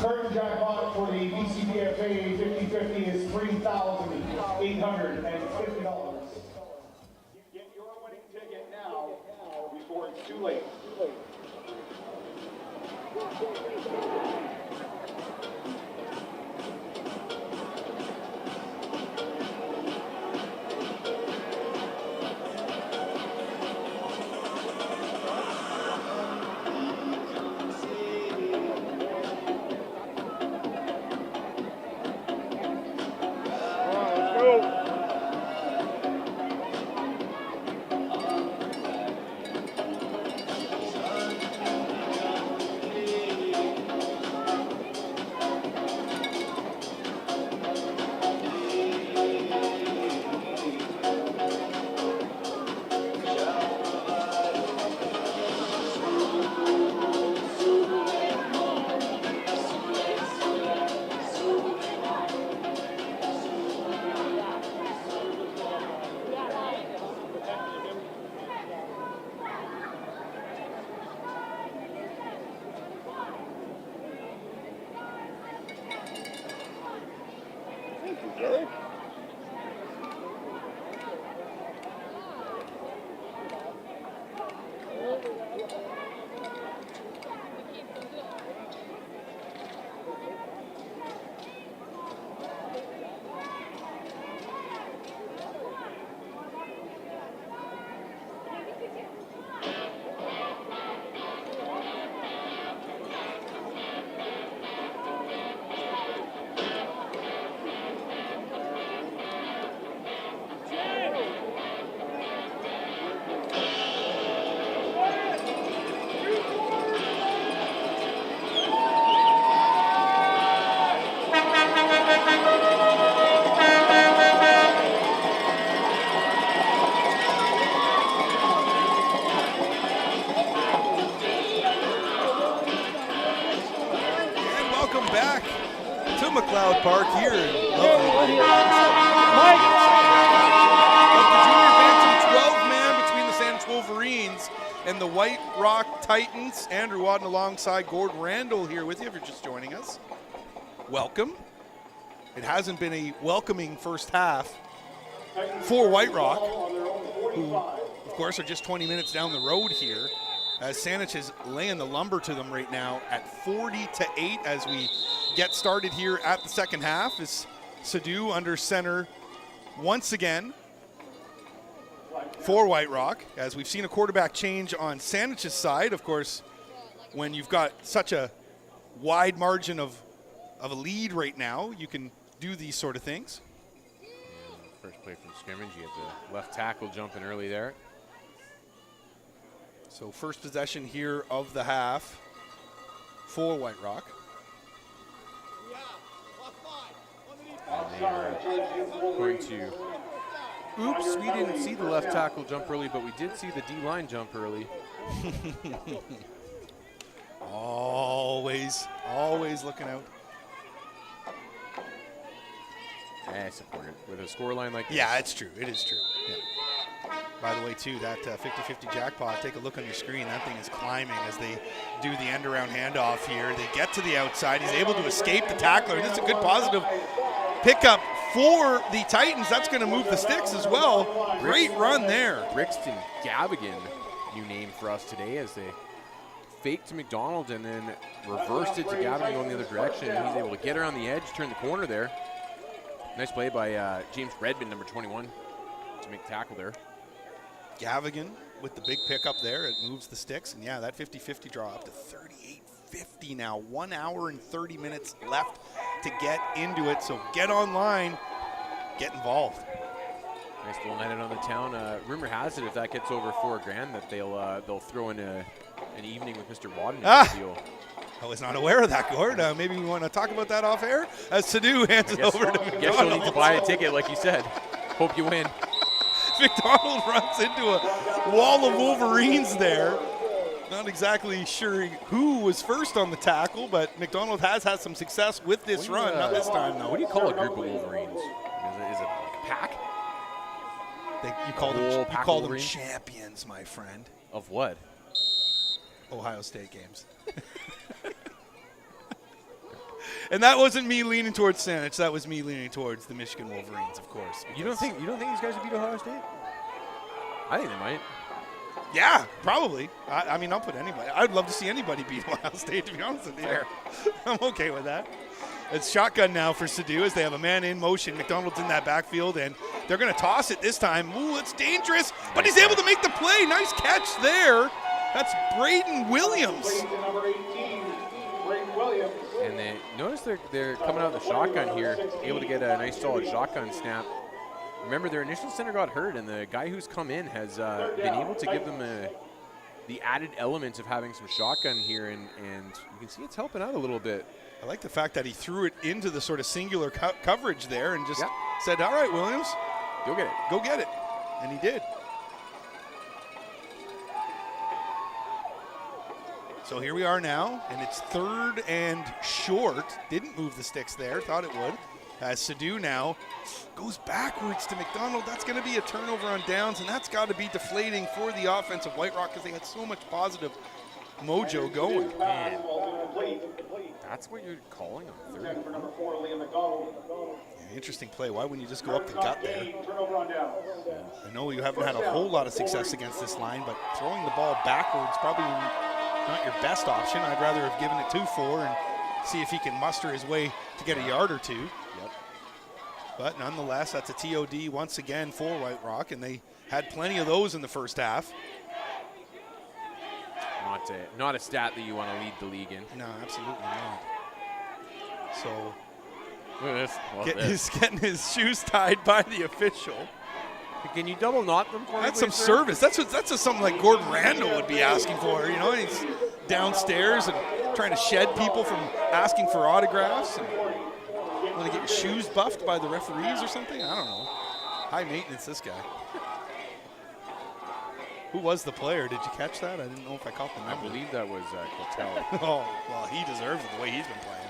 Speaker 1: Current jackpot for the BCPFA 50-50 is $3,850. Get your winning ticket now before it's too late.
Speaker 3: McLeod Park here in lovely the Junior Bantam 12-man between the Saanich Wolverines and the White Rock Titans. Andrew Wadden alongside Gord Randall here with you if you're just joining us. Welcome. It hasn't been a welcoming first half for White Rock, who of course are just 20 minutes down the road here, as Saanich is laying the lumber to them right now at 40-8 as we get started here at the second half. Is Sadhu under center once again for White Rock, as we've seen a quarterback change on Saanich's side. Of course, when you've got such a wide margin of a lead right now, you can do these sort of things.
Speaker 4: First play from scrimmage, you have the left tackle jumping early there.
Speaker 3: So first possession here of the half for White Rock.
Speaker 4: And they are going to, oops, we didn't see the left tackle jump early, but we did see the D-line jump early.
Speaker 3: always looking out.
Speaker 4: I support it. With a scoreline like this.
Speaker 3: Yeah, it's true. It is true. Yeah. By the way, too, that 50-50 jackpot, take a look on your screen. That thing is climbing as they do the end-around handoff here. They get to the outside. He's able to escape the tackler. And this is a good positive pickup for the Titans. That's going to move the sticks as well. Great run there.
Speaker 4: Brixton Gavigan, new name for us today, as they faked to McDonald and then reversed it to Gavigan going the other direction. He's able to get around the edge, turn the corner there. Nice play by James Redmond, number 21, to make the tackle there.
Speaker 3: Gavigan with the big pickup there. It moves the sticks. And, yeah, that 50-50 draw up to 38-50 now. 1 hour and 30 minutes left to get into it. So get online, get involved.
Speaker 4: Nice little night out on the town. Rumor has it if that gets over $4,000 that they'll throw in an evening with Mr. Wadden deal.
Speaker 3: I was not aware of that, Gord. Maybe we want to talk about that off air as Sadhu hands it over to McDonald.
Speaker 4: I guess you'll need to buy a ticket, like you said. Hope you win.
Speaker 3: McDonald runs into a wall of Wolverines there. Not exactly sure who was first on the tackle, but McDonald has had some success with this run. Not this time, though.
Speaker 4: What do you call a group of Wolverines? Is it like a pack?
Speaker 3: You call them champions, my friend.
Speaker 4: Of what?
Speaker 3: Ohio State games. And that wasn't me leaning towards Saanich. That was me leaning towards the Michigan Wolverines, of course.
Speaker 4: You don't think these guys would beat Ohio State? I think they might.
Speaker 3: Yeah, probably. I mean, I'll put anybody. I'd love to see anybody beat Ohio State, to be honest with you.
Speaker 4: Fair.
Speaker 3: I'm okay with that. It's shotgun now for Sadhu as they have a man in motion. McDonald's in that backfield, and they're going to toss it this time. Ooh, it's dangerous, but he's able to make the play. Nice catch there. That's Braden Williams.
Speaker 1: Number 18, Braden Williams.
Speaker 4: And they notice they're coming out of the shotgun here, able to get a nice solid shotgun snap. Remember, their initial center got hurt, and the guy who's come in has been able to give them the added elements of having some shotgun here, and you can see it's helping out a little bit.
Speaker 3: I like the fact that he threw it into the sort of singular coverage there and just said, all right, Williams.
Speaker 4: Go get it.
Speaker 3: Go get it. And he did. So here we are now, and it's 3rd and short. Didn't move the sticks there, thought it would. As Sadhu now goes backwards to McDonald. That's going to be a turnover on downs, and that's got to be deflating for the offense of White Rock because they had so much positive mojo going.
Speaker 4: Man, that's what you're calling on 3rd.
Speaker 3: Yeah, interesting play. Why wouldn't you just go up the gut there? I know you haven't had a whole lot of success against this line, but throwing the ball backwards probably not your best option. I'd rather have given it to 4 and see if he can muster his way to get a yard or 2.
Speaker 4: Yep.
Speaker 3: But nonetheless, that's a TOD once again for White Rock, and they had plenty of those in the first half.
Speaker 4: Not a stat that you want to lead the league in.
Speaker 3: No, absolutely not. So
Speaker 4: look at this.
Speaker 3: He's getting his shoes tied by the official.
Speaker 4: Can you double knot them for me?
Speaker 3: That's some service. That's just something like Gordon Randall would be asking for. You know, he's downstairs and trying to shed people from asking for autographs. And want to get your shoes buffed by the referees or something? I don't know. High maintenance, this guy. Who was the player? Did you catch that? I didn't know if I caught the number.
Speaker 4: I believe that was Quintel.
Speaker 3: Oh, well, he deserves it the way he's been playing.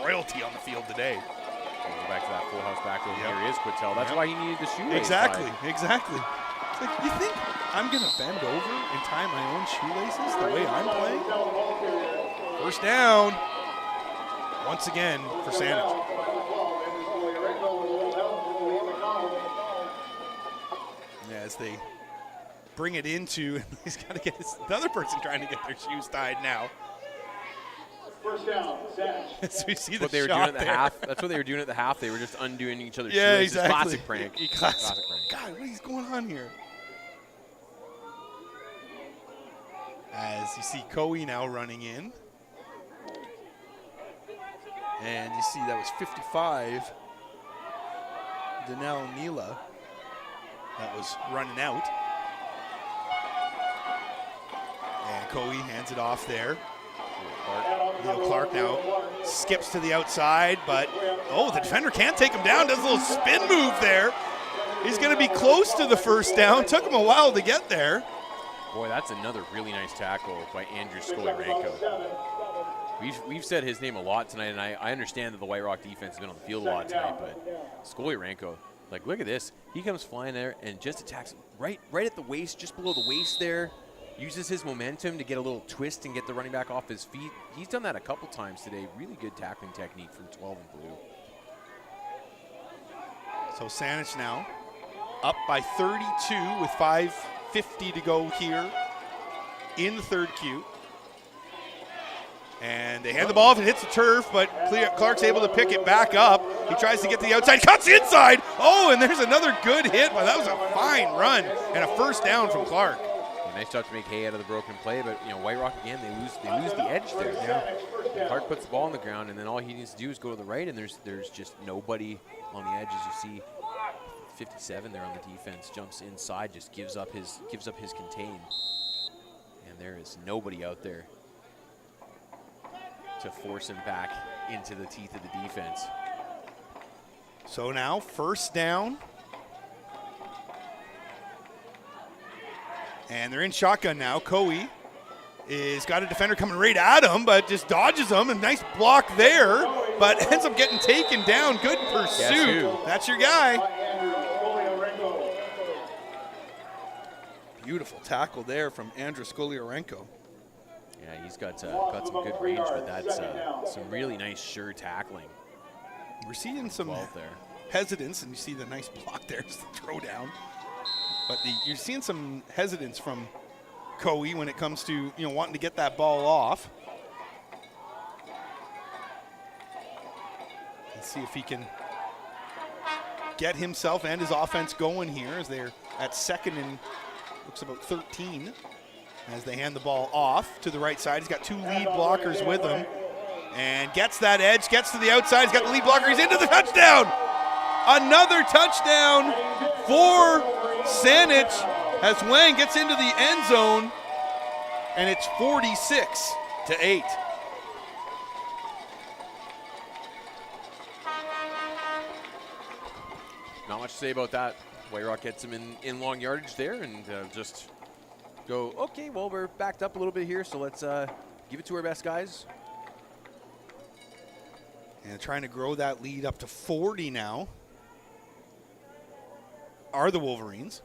Speaker 3: Royalty on the field today.
Speaker 4: Go back to that full house backfield. Here he is, Quintel. That's why he needed the shoelace.
Speaker 3: Exactly. It's like, you think I'm going to bend over and tie my own shoelaces the way I'm playing? First down. Once again for Saanich. Yeah, as they bring it into, he's got to get another person trying to get their shoes tied now.
Speaker 1: First down, Saanich.
Speaker 3: So we see
Speaker 4: That's
Speaker 3: the
Speaker 4: what they were
Speaker 3: shot
Speaker 4: doing at the
Speaker 3: there.
Speaker 4: half. That's what they were doing at the half. They were just undoing each other's
Speaker 3: Yeah,
Speaker 4: shoelaces.
Speaker 3: exactly.
Speaker 4: Classic prank. Classic prank.
Speaker 3: God, what is going on here? As you see Coe now running in. And you see that was 55. Danelle Neela that was running out. And Coe hands it off there. Leo Clark now skips to the outside, but the defender can't take him down. Does a little spin move there. He's going to be close to the first down. Took him a while to get there.
Speaker 4: Boy, that's another really nice tackle by Andrew Skolirenko. We've said his name a lot tonight, and I understand that the White Rock defense has been on the field a lot tonight, but Skolirenko, like, look at this. He comes flying there and just attacks right at the waist, just below the waist there. Uses his momentum to get a little twist and get the running back off his feet. He's done that a couple times today. Really good tackling technique from 12 and blue.
Speaker 3: So Saanich now up by 32 with 5:50 to go here in the third Q. And they hand the ball if it hits the turf, but Clark's able to pick it back up. He tries to get to the outside, cuts inside. Oh, and there's another good hit, but that was a fine run and a first down from Clark.
Speaker 4: Nice job to make hay out of the broken play, but White Rock again, they lose the edge there. Yeah. Clark puts the ball on the ground, and then all he needs to do is go to the right, and there's just nobody on the edge. As you see, 57 there on the defense, jumps inside, just gives up his contain, and there is nobody out there to force him back into the teeth of the defense.
Speaker 3: So now first down. And they're in shotgun now. Coe is got a defender coming right at him, but just dodges him. A nice block there, but ends up getting taken down. Good pursuit. That's your guy. Beautiful tackle there from Andrew Skolirenko.
Speaker 4: Yeah, he's got some good range, but that's some really nice sure tackling.
Speaker 3: We're seeing some
Speaker 4: there.
Speaker 3: hesitance, and you see the nice block there, just the throw down. But you're seeing some hesitance from Coe when it comes to wanting to get that ball off. Let's see if he can get himself and his offense going here as they're at second and looks about 13 as they hand the ball off to the right side. He's got two lead blockers with him and gets that edge, gets to the outside. He's got the lead blocker. He's into the touchdown. Another touchdown for Saanich as Wang gets into the end zone, and it's 46-8.
Speaker 4: Not much to say about that. White Rock gets him in long yardage there and just go, okay, well, we're backed up a little bit here, so let's give it to our best guys.
Speaker 3: And trying to grow that lead up to 40 now are the Wolverines.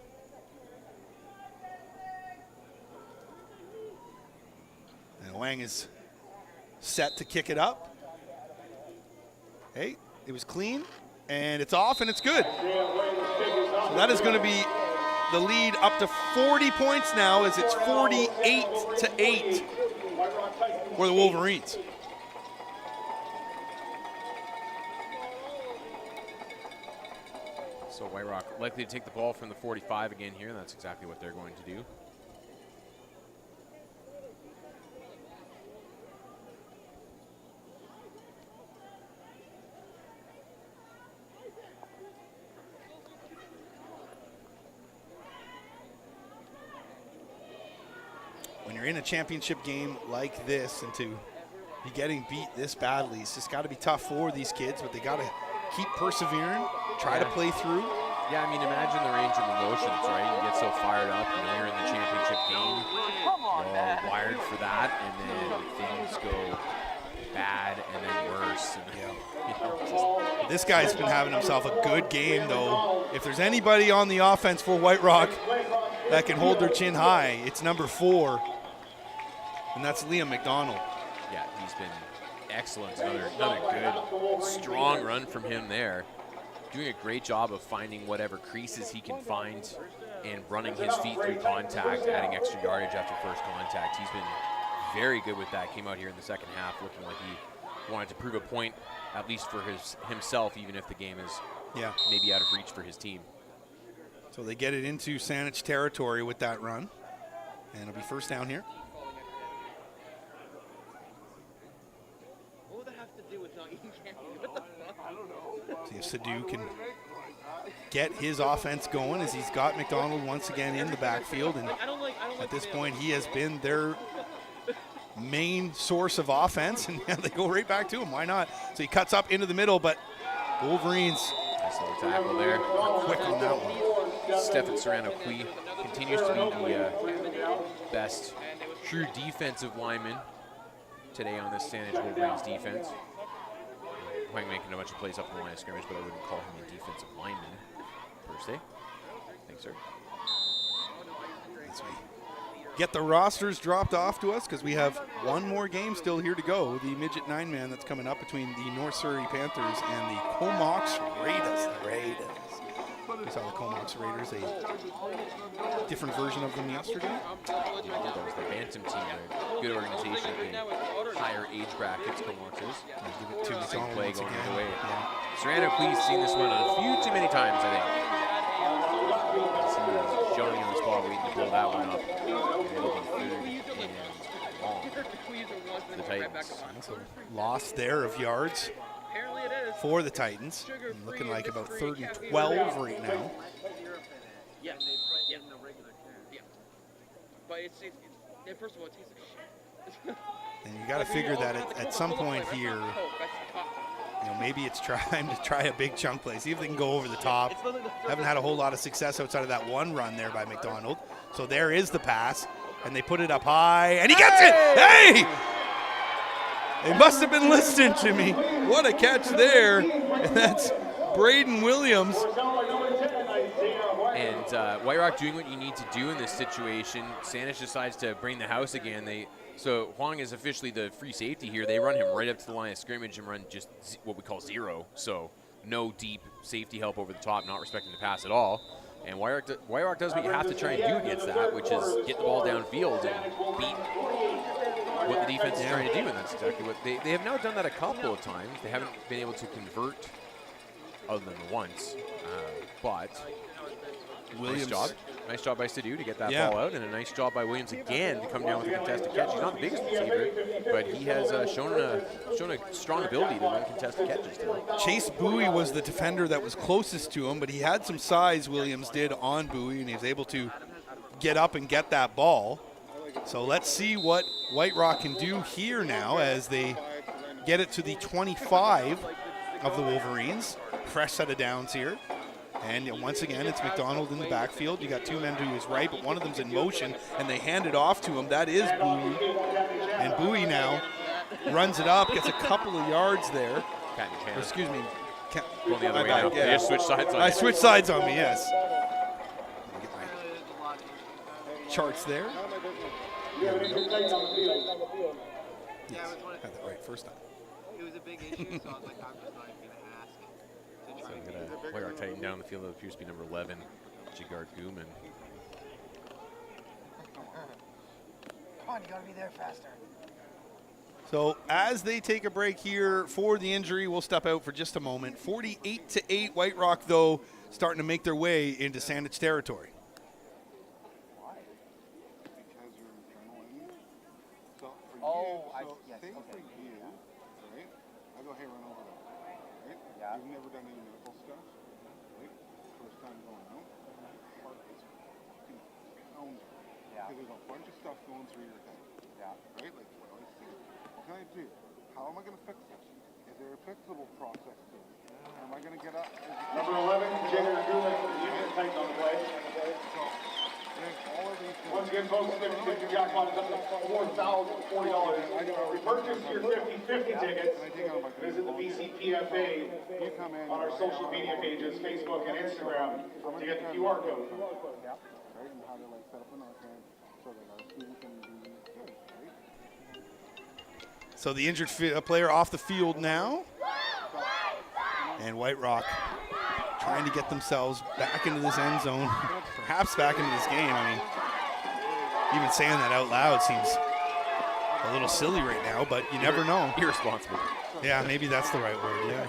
Speaker 3: And Wang is set to kick it up. Hey, it was clean, and it's off, and it's good. So that is going to be the lead up to 40 points now as it's 48-8 for the Wolverines.
Speaker 4: So White Rock likely to take the ball from the 45 again here, and that's exactly what they're going to do.
Speaker 3: When you're in a championship game like this and to be getting beat this badly, it's just got to be tough for these kids, but they got to keep persevering, try to play through.
Speaker 4: Yeah, I mean, imagine the range of emotions, right? You get so fired up, you're in the championship game, you're all wired for that, and then things go bad and then worse. And
Speaker 3: This guy's been having himself a good game, though. If there's anybody on the offense for White Rock that can hold their chin high, it's number 4, and that's Liam McDonald.
Speaker 4: Yeah, he's been excellent. Another good, strong run from him there. Doing a great job of finding whatever creases he can find and running his feet through contact, adding extra yardage after first contact. He's been very good with that. Came out here in the second half looking like he wanted to prove a point, at least for himself, even if the game is maybe out of reach for his team.
Speaker 3: So they get it into Saanich territory with that run, and it'll be first down here.
Speaker 2: What would that have to do with not eating candy? What the fuck? I don't know.
Speaker 3: See if Sadhu can get his offense going as he's got McDonald once again in the backfield. And at this point, he has been their main source of offense, and they go right back to him. Why not? So he cuts up into the middle, but the Wolverines.
Speaker 4: Nice little tackle there.
Speaker 3: Quick on that one.
Speaker 4: Stefan Serrano-Qui continues to be the best true defensive lineman today on this Saanich Wolverines defense. Huang making a bunch of plays up the line of scrimmage, but I wouldn't call him a defensive lineman per se. Thanks, sir.
Speaker 3: As we get the rosters dropped off to us, because we have one more game still here to go. The midget 9-man that's coming up between the North Surrey Panthers and the Comox Raiders. We saw the Comox Raiders, a different version of them yesterday.
Speaker 4: Yeah, that was the Bantam team, a good organization in higher age brackets, Comox is.
Speaker 3: Give it to McDonald
Speaker 4: play
Speaker 3: once
Speaker 4: going
Speaker 3: again.
Speaker 4: away.
Speaker 3: Yeah.
Speaker 4: Serrano-Qui's seen this one a few too many times, I think. See Johnny on the spot waiting to blow that one up. And it'll be 3rd and long for the Titans.
Speaker 3: So loss there of yards for the Titans. Looking like about 3rd and 12 right now.
Speaker 2: Yeah. But it's first of all, it tastes like shit.
Speaker 3: And you got to figure that at some point here, maybe it's time to try a big chunk play. See if they can go over the top. Haven't had a whole lot of success outside of that one run there by McDonald. So there is the pass, and they put it up high, and he gets it! Hey! They must have been listening to me. What a catch there. And that's Braden Williams
Speaker 4: And White Rock doing what you need to do in this situation. Saanich decides to bring the house again. So Huang is officially the free safety here. They run him right up to the line of scrimmage and run just what we call zero. So no deep safety help over the top, not respecting the pass at all. And White Rock does what you have to try and do against that, which is get the ball downfield and beat what the defense is trying to do, and that's exactly what they have now done that a couple of times. They haven't been able to convert other than once, but
Speaker 3: Williams.
Speaker 4: Nice job by Sadu to get that ball out, and a nice job by Williams again to come down with a contested catch. He's not the biggest receiver, but he has shown a strong ability to run contested catches tonight.
Speaker 3: Chase Bowie was the defender that was closest to him, but he had some size, Williams did, on Bowie, and he was able to get up and get that ball. So let's see what White Rock can do here now as they get it to the 25 of the Wolverines. Fresh set of downs here. And once again, it's McDonald in the backfield. You got two men to his right, but one of them's in motion, and they hand it off to him. That is Bowie. And Bowie now runs it up, gets a couple of yards there. Or, excuse me.
Speaker 4: Going the other way now. They just switched sides on me.
Speaker 3: I switched sides on me, yes. Get my charts there. Yes, had that right first time.
Speaker 2: It was a big issue, so I was like, I'm just not even going to ask.
Speaker 4: So I'm going to White Rock tighten down the field. It appears to be number 11, Jigard Gooman.
Speaker 2: Come on, you got to be there faster.
Speaker 3: So as they take a break here for the injury, we'll step out for just a moment. 48-8, White Rock, though, starting to make their way into Saanich territory.
Speaker 5: You've never done any medical stuff, right? First time going out, heart is fucking pounding. Because there's a bunch of stuff going through your head. Right? Like, what do I see? What can I do? How am I going to fix this? Is there a fixable process to it? Am I going to get up?
Speaker 1: Number 11, Jigger Gooman, unit tight on the play.
Speaker 5: All of these things.
Speaker 1: Once again, folks, 50-50 jackpot is up to $4,040. Repurchase your 50-50 tickets. Visit the BCPFA on our social media pages, Facebook and Instagram, to get the QR code.
Speaker 5: Right, and how to like set up an arcade so that our students can be good, right?
Speaker 3: So the injured player off the field now. And White Rock trying to get themselves back into this end zone, perhaps back into this game. I mean, even saying that out loud seems a little silly right now, but you never know.
Speaker 4: Irresponsible.
Speaker 3: Yeah, maybe that's the right word, yeah.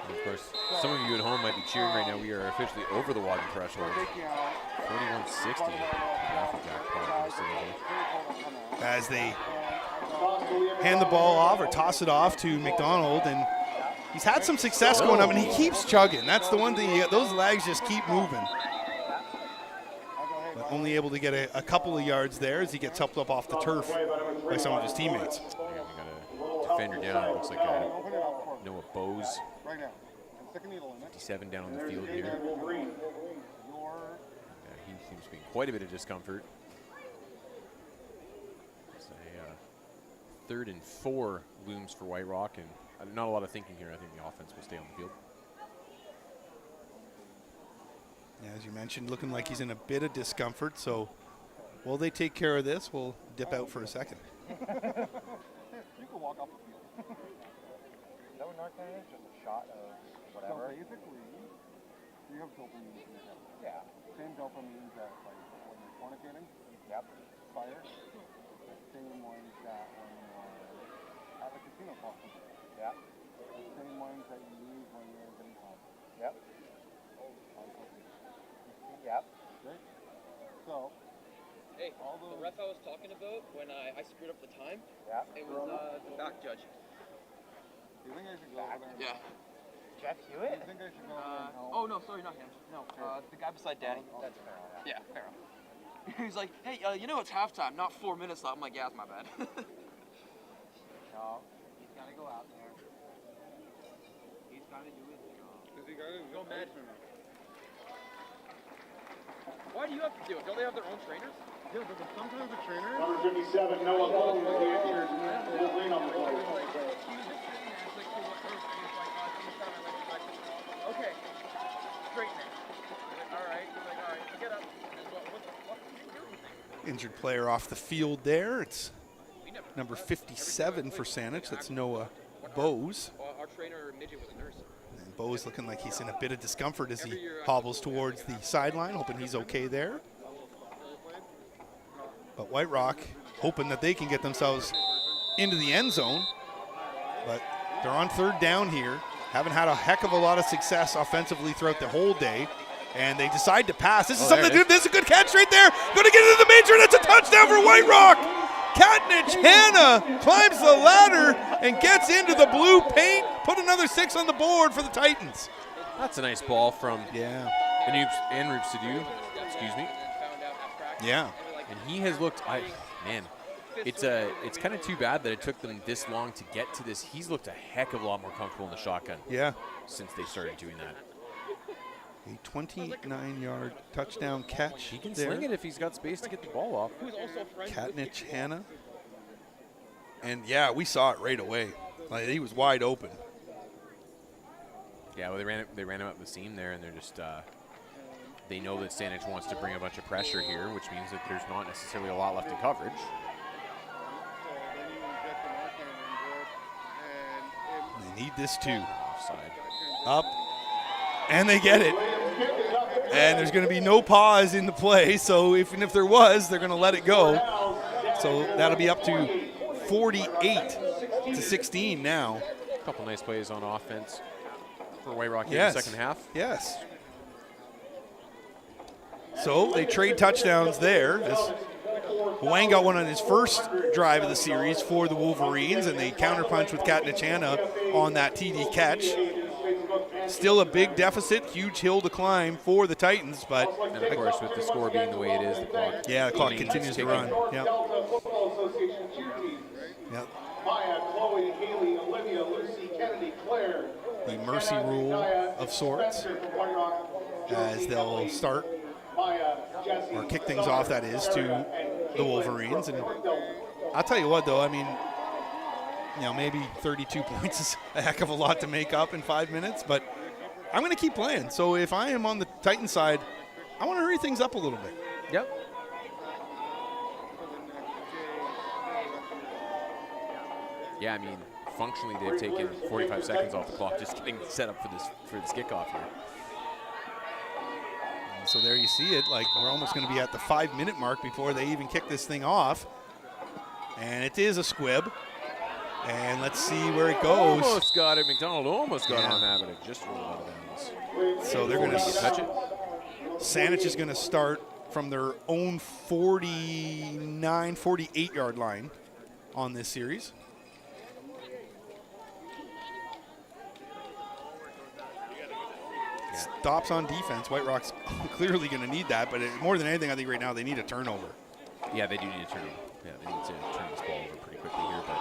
Speaker 4: And of course, some of you at home might be cheering right now. We are officially over the water threshold. 41-60.
Speaker 3: As they hand the ball off or toss it off to McDonald, and he's had some success going up, and he keeps chugging. That's the one thing, those legs just keep moving. But only able to get a couple of yards there as he gets helped up off the turf by some of his teammates.
Speaker 4: Yeah, we got a defender down. It looks like Noah Bose. 57 down on the field here. Yeah, he seems to be in quite a bit of discomfort. It's a 3rd and 4 looms for White Rock, and not a lot of thinking here. I think the offense will stay on the field.
Speaker 3: Yeah, as you mentioned, looking like he's in a bit of discomfort, so while they take care of this, we'll dip out for a second.
Speaker 5: You can walk off the field.
Speaker 6: Is that what Narcan is? Just a shot of whatever?
Speaker 5: So basically, you have dopamine in your head.
Speaker 6: Yeah.
Speaker 5: Same dopamine that, like, when you're fornicating,
Speaker 6: Yep.
Speaker 5: fire. Same ones that when you're at the casino possibly.
Speaker 6: Yeah.
Speaker 5: The same ones that you use when you're getting home.
Speaker 6: Yep. Yep.
Speaker 5: Right? So,
Speaker 2: Hey,
Speaker 5: all
Speaker 2: the
Speaker 5: those...
Speaker 2: ref I was talking about when I screwed up the time,
Speaker 6: Yeah.
Speaker 2: it was the back judge.
Speaker 5: Do you think I should go over there?
Speaker 2: Yeah.
Speaker 6: Jeff
Speaker 5: Do you
Speaker 6: Hewitt?
Speaker 5: think I should go over there and help?
Speaker 2: Oh, no, sorry, not him. No, the guy beside Danny.
Speaker 6: That's fair.
Speaker 2: Yeah, Pharaoh. He's like, hey, you know it's halftime, not 4 minutes left. I'm like, yeah, it's my bad.
Speaker 6: No, he's got to go out there. He's got to do his job.
Speaker 5: Does he got it?
Speaker 2: Go med. Why do you have to do it? Don't they have their own trainers?
Speaker 5: Yeah, but sometimes the trainer...
Speaker 1: Number 57, Noah Bose, the injured Wolverine on the play.
Speaker 2: Okay. Straight
Speaker 3: injured player off the field there. It's number 57 for Saanich. That's Noah Bose.
Speaker 2: Our trainer midget was a nurse.
Speaker 3: And Bose looking like he's in a bit of discomfort as he hobbles towards the sideline, hoping he's okay there. But White Rock hoping that they can get themselves into the end zone. But they're on third down here. Haven't had a heck of a lot of success offensively throughout the whole day. And they decide to pass. This is something. This is a good catch right there. Going to get into the major, and it's a touchdown for White Rock. Katnich Hanna climbs the ladder and gets into the blue paint. Put another 6 on the board for the Titans.
Speaker 4: That's a nice ball from Anrup Sidhu. Excuse me.
Speaker 3: Yeah.
Speaker 4: And he has looked. Man, it's kind of too bad that it took them this long to get to this. He's looked a heck of a lot more comfortable in the shotgun.
Speaker 3: Yeah.
Speaker 4: Since they started doing that.
Speaker 3: A 29-yard touchdown catch.
Speaker 4: He can
Speaker 3: there.
Speaker 4: sling it if he's got space to get the ball off.
Speaker 3: Katnich Hanna. And yeah, we saw it right away. Like, he was wide open.
Speaker 4: Yeah, well, they ran him up the seam there, and they're just they know that Saanich wants to bring a bunch of pressure here, which means that there's not necessarily a lot left in coverage.
Speaker 3: They need this too.
Speaker 4: Offside.
Speaker 3: Up. And they get it. And there's going to be no pause in the play, so if there was, they're going to let it go. So that'll be up to 48-16 now.
Speaker 4: A couple nice plays on offense for White Rock in
Speaker 3: Yes.
Speaker 4: the second half.
Speaker 3: Yes. So they trade touchdowns there. Wang got one on his first drive of the series for the Wolverines, and they counterpunch with Katnich Hanna on that TD catch. Still a big deficit, huge hill to climb for the Titans, but
Speaker 4: and of course with the score being the way it is, the clock.
Speaker 3: Yeah, the clock continues to run. Yep. Yep. The mercy rule of sorts, as they'll start or kick things off, that is, to the Wolverines. And I'll tell you what, though, I mean, maybe 32 points is a heck of a lot to make up in 5 minutes, but I'm going to keep playing. So if I am on the Titan side, I want to hurry things up a little bit.
Speaker 4: Yep. Yeah, I mean, functionally they've taken 45 seconds off the clock just getting set up for this kickoff here.
Speaker 3: And so there you see it. Like, we're almost going to be at the 5-minute mark before they even kick this thing off. And it is a squib. And let's see where it goes.
Speaker 4: Almost got it. McDonald almost got on that, but it just rolled out of bounds.
Speaker 3: So they're going to
Speaker 4: touch it.
Speaker 3: Saanich is going to start from their own 49, 48-yard line on this series. Stops on defense. White Rock's clearly going to need that, but more than anything, I think right now they need a turnover.
Speaker 4: Yeah, they do need a turnover. Yeah, they need to turn this ball over pretty quickly here, but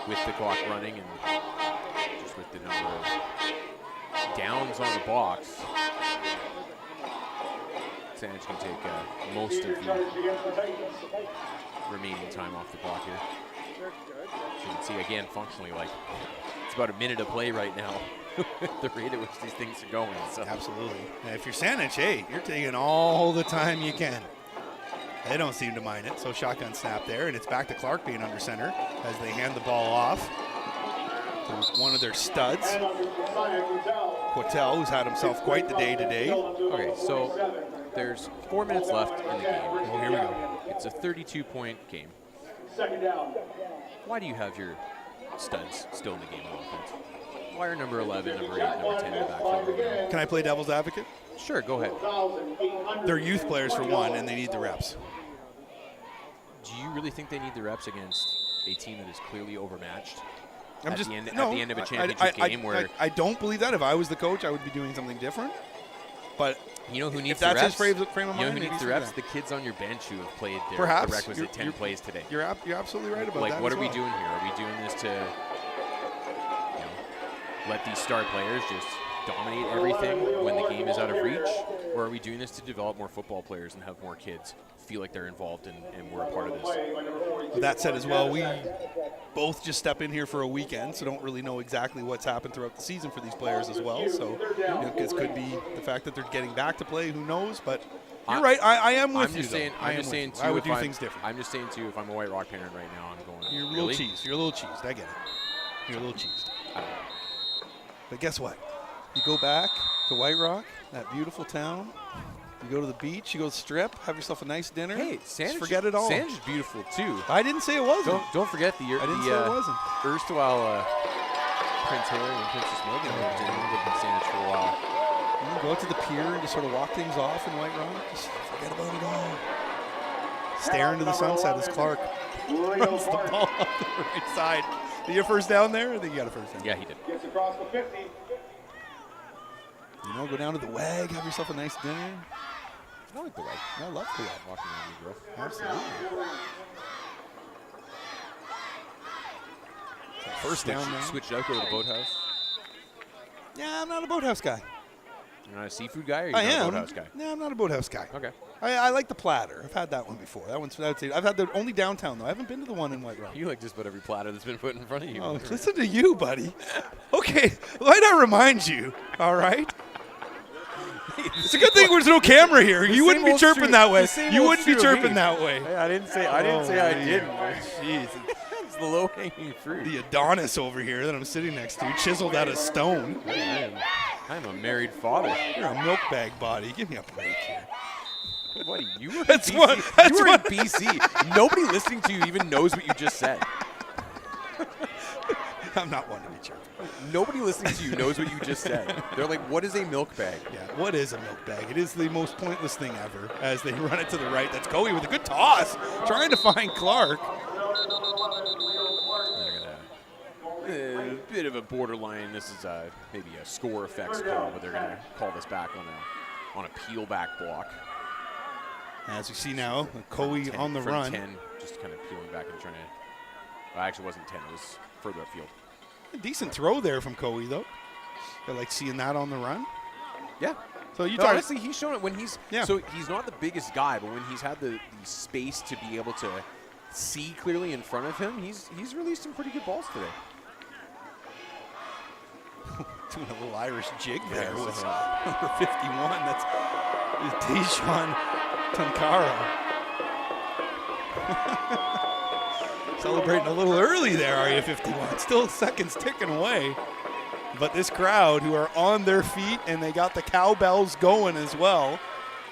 Speaker 4: with the clock running and just with the number of downs on the box, Saanich can take most of the remaining time off the clock here. So you can see again, functionally, like it's about a minute of play right now. The rate at which these things are going. So.
Speaker 3: Absolutely. And if you're Saanich, hey, you're taking all the time you can. They don't seem to mind it. So shotgun snap there, and it's back to Clark being under center as they hand the ball off to one of their studs, Quatel, who's had himself quite the day today.
Speaker 4: Okay, so there's 4 minutes left in the game.
Speaker 3: Oh, here we go.
Speaker 4: It's a 32-point game. Why do you have your studs still in the game on offense? Why are number 11, number 8, number 10 in the backfield right now?
Speaker 3: Can I play devil's advocate?
Speaker 4: Sure, go ahead.
Speaker 3: They're youth players for one, and they need the reps.
Speaker 4: Do you really think they need the reps against a team that is clearly overmatched?
Speaker 3: At
Speaker 4: the end of a championship game where
Speaker 3: I don't believe that. If I was the coach, I would be doing something different. But
Speaker 4: you know who needs
Speaker 3: if that's
Speaker 4: the reps?
Speaker 3: his frame of mind,
Speaker 4: you know who needs the reps? The kids on your bench who have played their
Speaker 3: Perhaps.
Speaker 4: the requisite 10 plays today.
Speaker 3: You're absolutely right about that.
Speaker 4: Like, what are we doing here? Are we doing this to let these star players just dominate everything when the game is out of reach? Or are we doing this to develop more football players and have more kids feel like they're involved and we're a part of this?
Speaker 3: With that said as well, we both just step in here for a weekend, so don't really know exactly what's happened throughout the season for these players as well. So this could be the fact that they're getting back to play, who knows, but You're right. I am with
Speaker 4: I'm
Speaker 3: you.
Speaker 4: just saying.
Speaker 3: though.
Speaker 4: I'm just saying too.
Speaker 3: I would
Speaker 4: if
Speaker 3: do
Speaker 4: I'm-
Speaker 3: things different.
Speaker 4: I'm just saying too. If I'm a White Rock parent right now, I'm going.
Speaker 3: You're a
Speaker 4: really?
Speaker 3: little cheesed. You're a little cheesed. I get it. You're a little cheesed. But guess what? You go back to White Rock, that beautiful town. You go to the beach. You go strip. Have yourself a nice dinner.
Speaker 4: Hey,
Speaker 3: Just
Speaker 4: Saanich,
Speaker 3: forget it all.
Speaker 4: Saanich is beautiful too.
Speaker 3: I didn't say it wasn't.
Speaker 4: Don't forget the
Speaker 3: I didn't say it wasn't.
Speaker 4: erstwhile Prince Harry and Princess Meghan lived in Saanich for a while.
Speaker 3: You go out to the pier and just sort of walk things off in White Rock. Just forget about it all. Stare into the sunset as Clark runs the ball up the right side. Did you get a first down there? I think you got a first down.
Speaker 4: Yeah, he did.
Speaker 1: Gets across the 50.
Speaker 3: You know, go down to the WAG, have yourself a nice dinner.
Speaker 4: I like the way.
Speaker 3: I love the WAG.
Speaker 4: Walking around the grove.
Speaker 3: Absolutely. First down now.
Speaker 4: Switch it out, go to the boathouse.
Speaker 3: Yeah, I'm not a boathouse guy.
Speaker 4: You're not a seafood guy, or you're
Speaker 3: I
Speaker 4: not
Speaker 3: am.
Speaker 4: a boathouse guy?
Speaker 3: No, I'm not a boathouse guy.
Speaker 4: Okay.
Speaker 3: I like the platter. I've had that one before. That one's, I would say, I've had the only downtown though. I haven't been to the one in White Rock.
Speaker 4: You like just about every platter that's been put in front of you.
Speaker 3: Oh, listen to you, buddy. Okay, might I remind you? All right. It's a good thing there's no camera here. You wouldn't be chirping that way. You wouldn't be chirping that way.
Speaker 4: I didn't say I didn't.
Speaker 3: Jeez.
Speaker 4: It's the low-hanging fruit.
Speaker 3: The Adonis over here that I'm sitting next to, chiseled out of stone.
Speaker 4: I'm a married father.
Speaker 3: You're a milk bag body. Give me a break here.
Speaker 4: Buddy, you were in
Speaker 3: That's
Speaker 4: BC.
Speaker 3: what- that's
Speaker 4: you were
Speaker 3: what-
Speaker 4: in BC. Nobody listening to you even knows what you just said.
Speaker 3: I'm not one to be chirping.
Speaker 4: Nobody listening to you knows what you just said. They're like, what is a milk bag?
Speaker 3: Yeah, what is a milk bag? It is the most pointless thing ever as they run it to the right. That's Coey with a good toss, trying to find Clark.
Speaker 4: A bit of a borderline. This is maybe a score effects call, but they're going to call this back on a peel back block.
Speaker 3: As we see now, Coey on the
Speaker 4: from
Speaker 3: run.
Speaker 4: 10, just kind of peeling back and trying to. Well, actually, it wasn't 10. It was further upfield.
Speaker 3: A decent throw there from Coey, though. I like seeing that on the run.
Speaker 4: Yeah.
Speaker 3: So you
Speaker 4: No,
Speaker 3: talk.
Speaker 4: honestly, he's shown it when he's.
Speaker 3: Yeah.
Speaker 4: So he's not the biggest guy, but when he's had the space to be able to see clearly in front of him, he's released some pretty good balls today.
Speaker 3: Doing a little Irish jig there
Speaker 4: Yeah,
Speaker 3: with
Speaker 4: so,
Speaker 3: number 51. That's Dejan Tonkara. Celebrating a little early there, are you, 51? Still seconds ticking away. But this crowd who are on their feet, and they got the cowbells going as well.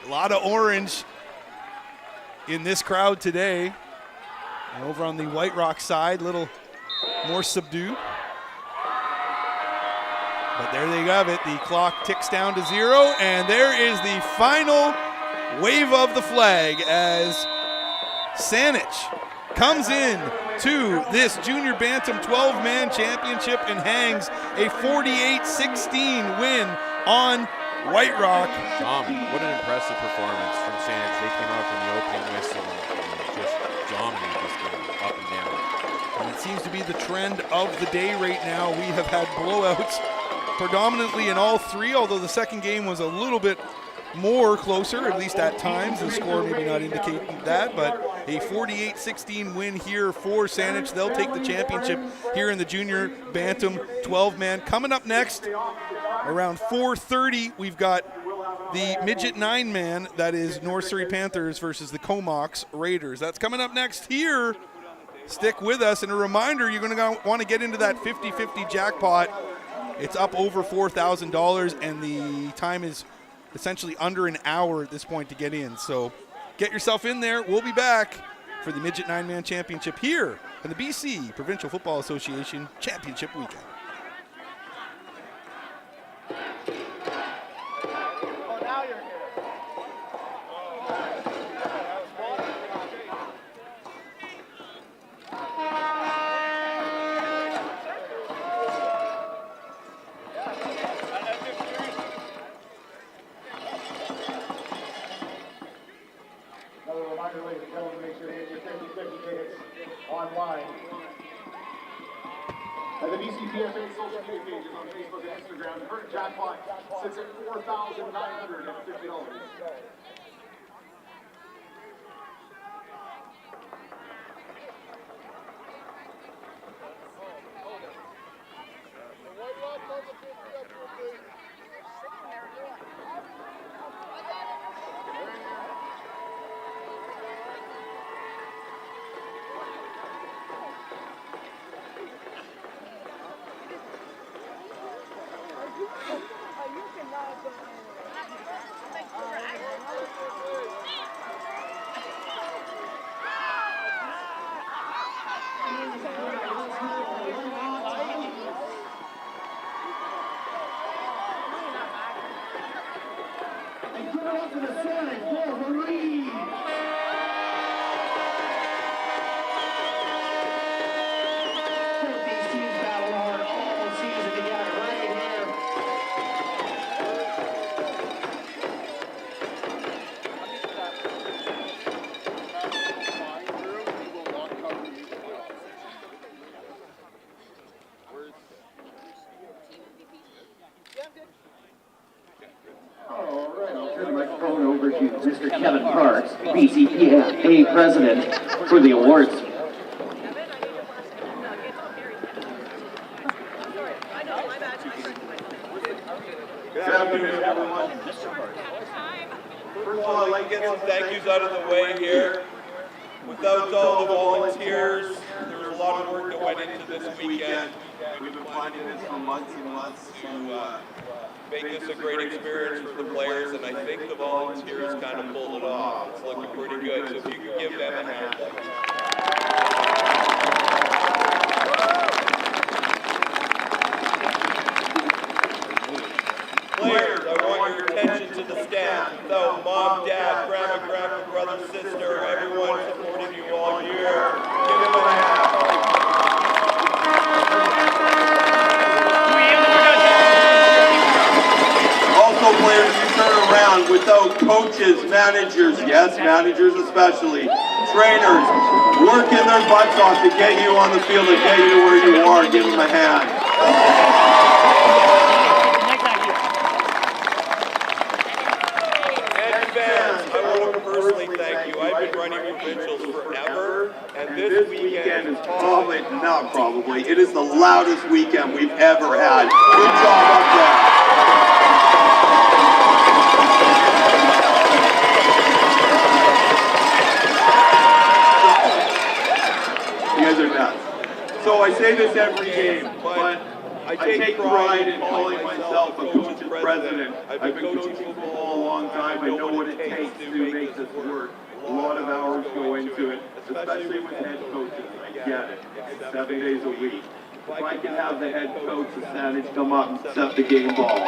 Speaker 3: A lot of orange in this crowd today. And over on the White Rock side, a little more subdued. But there they have it. The clock ticks down to 0, and there is the final wave of the flag as Saanich comes in to this junior Bantam 12-man championship and hangs a 48-16 win on White Rock.
Speaker 4: Tom, what an impressive performance from Saanich. They came out from the opening whistle and just dominated this game up and down.
Speaker 3: And it seems to be the trend of the day right now. We have had blowouts predominantly in all three, although the second game was a little bit more closer, at least at times. The score maybe not indicating that, but a 48-16 win here for Saanich. They'll take the championship here in the junior Bantam 12-man. Coming up next, around 4:30, we've got the midget 9-man, that is North Surrey Panthers versus the Comox Raiders. That's coming up next here. Stick with us. And a reminder, you're going to want to get into that 50-50 jackpot. It's up over $4,000, and the time is essentially under an hour at this point to get in. So get yourself in there. We'll be back for the Midget 9-Man Championship here in the BC Provincial Football Association Championship Weekend.
Speaker 1: Another reminder, ladies and gentlemen, make sure to get your 50-50 tickets online. And the BCPFA social media pages on Facebook and Instagram. The current jackpot sits at $4,950. Give it up to the Saanich Wolverines. Both these teams battle hard all season together right here.
Speaker 7: All right, I'll turn the microphone over to Mr. Kevin Parks, BCPFA President, for the awards.
Speaker 8: Good afternoon, everyone. First of all, I'd like to get some thank yous out of the way here. Without all the volunteers, there was a lot of work that went into this weekend. We've been planning this for months and months to make this a great experience for the players, and I think the volunteers kind of pulled it off. It's looking pretty good, so if you could give them a hand. Players, I want your attention to the stand. Without mom, dad, grandma, brother, sister, everyone supporting you all year, give them a hand. Also, players, you turn around. Without coaches, managers, yes, managers especially, trainers, working their butts off to get you on the field and get you to where you are, give them a hand. I want to personally thank you. I've been running Provincials forever, and this weekend is it is the loudest weekend we've ever had. Good job up there. You guys are nuts. So I say this every game, but I take pride in calling myself a coach and president. I've been coaching football a long time. I know what it takes to make this work. A lot of hours go into it, especially with head coaches. I get it. It's 7 days a week. If I can have the head coach of Saanich come up and set the game ball.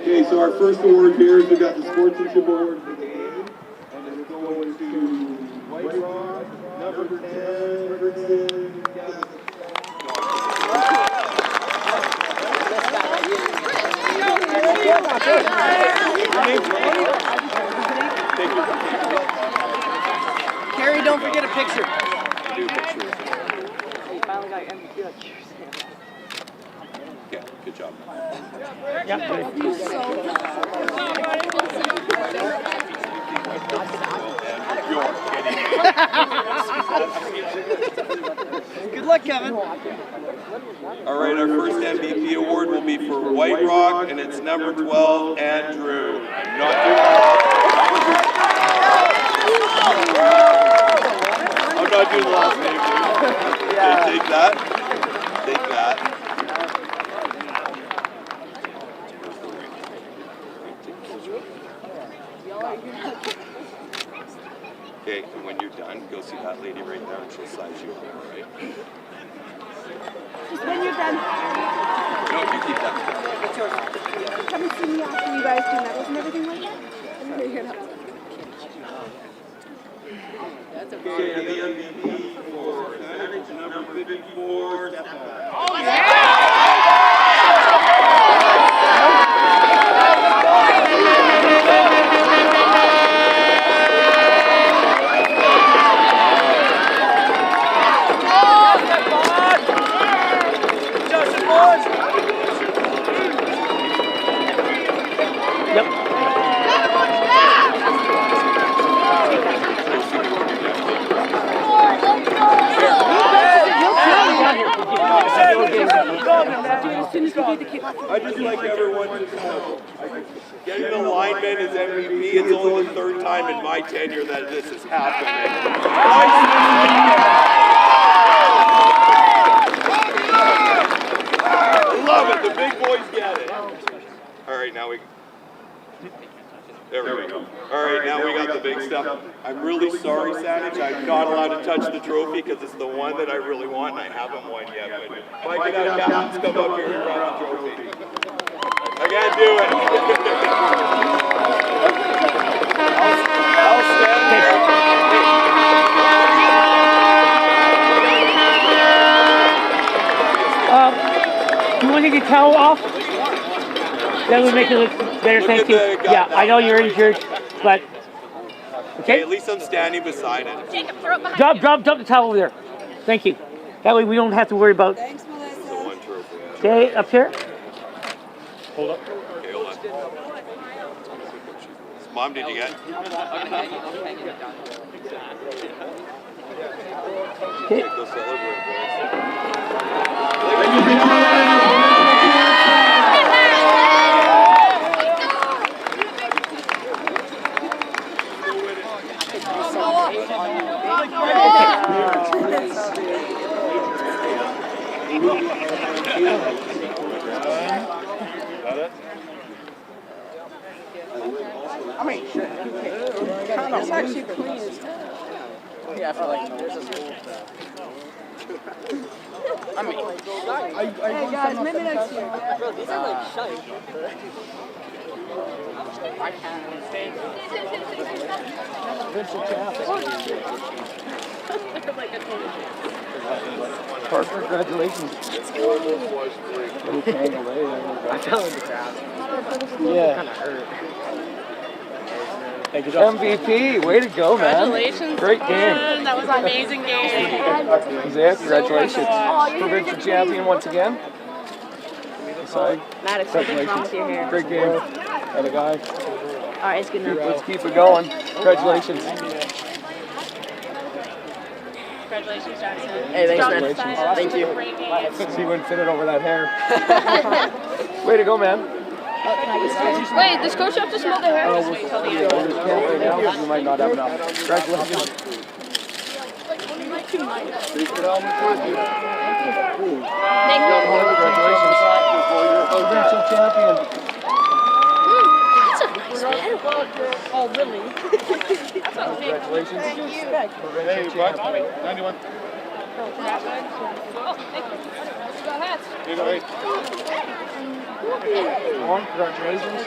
Speaker 8: Okay, so our first award here is we got the Sportsmanship Award for the game, and it's going to White Rock, number 10,
Speaker 2: Carrie, don't forget a picture.
Speaker 8: do pictures.
Speaker 2: Hey, finally got MVP like yours.
Speaker 8: Yeah, good job.
Speaker 2: Good luck, Kevin.
Speaker 8: All right, our first MVP award will be for White Rock, and it's number 12, Andrew. I'm not doing the last name. Okay, take that. Take that. Okay, and when you're done, go see that lady right there, and she'll size you up, all right?
Speaker 9: Just when you're done,
Speaker 8: No, you keep that.
Speaker 9: come and see me after you guys do medals and everything like that. And then you're gonna
Speaker 8: Okay, and the MVP for Saanich, number 54, Stefan. I'd just like everyone to know, get Canadian lineman is MVP. It's only the third time in my tenure that this has happened. I love it. The big boys get it. All right, now we. There we go. All right, now we got the big stuff. I'm really sorry, Saanich. I'm not allowed to touch the trophy because it's the one that I really want and I haven't won yet. But if I can have captains come up here and grab the trophy. I can't do it. I'll stand
Speaker 6: Do you want to take your towel off? That would make it look better, thank you. Yeah, I know you're injured, but... Okay,
Speaker 8: at least I'm standing beside it.
Speaker 9: Jacob, throw it behind
Speaker 6: drop the towel over there. Thank you. That way we don't have to worry about...
Speaker 9: Thanks, Melissa.
Speaker 8: The one trophy.
Speaker 6: Okay, up here.
Speaker 8: Hold up. Okay, hold on. Mom, did you get?
Speaker 6: Okay.
Speaker 8: Go celebrate, boys.
Speaker 9: I mean, it's actually clean as hell.
Speaker 2: Yeah, I feel like there's this whole I mean,
Speaker 9: Hey guys, maybe next year.
Speaker 2: bro, these are like shite. I can't.
Speaker 6: Parker, congratulations.
Speaker 2: I fell in the crowd.
Speaker 6: Yeah.
Speaker 2: Kind of hurt.
Speaker 6: MVP, way to go, man.
Speaker 10: Congratulations.
Speaker 6: Great game.
Speaker 10: That was an amazing game.
Speaker 6: Isaiah, congratulations. Provincial champion once again. Sorry.
Speaker 10: Maddox, something's wrong with your hair.
Speaker 6: Great game. Got a guy.
Speaker 10: All right, it's good enough.
Speaker 6: Let's keep it going. Congratulations.
Speaker 10: Congratulations, Jackson.
Speaker 2: Hey, thanks, man.
Speaker 6: Congratulations.
Speaker 2: Thank you.
Speaker 6: See, you wouldn't fit it over that hair. Way to go, man.
Speaker 10: Wait, does Coach have to smell the hair?
Speaker 6: We'll just can't right now because we might not have enough. Congratulations. Congratulations. Provincial champion.
Speaker 10: That's a nice hair. Oh, really?
Speaker 6: Congratulations.
Speaker 5: Hey, bud. 91.
Speaker 10: Oh, thank you. Go ahead.
Speaker 5: You go right.
Speaker 6: Congratulations.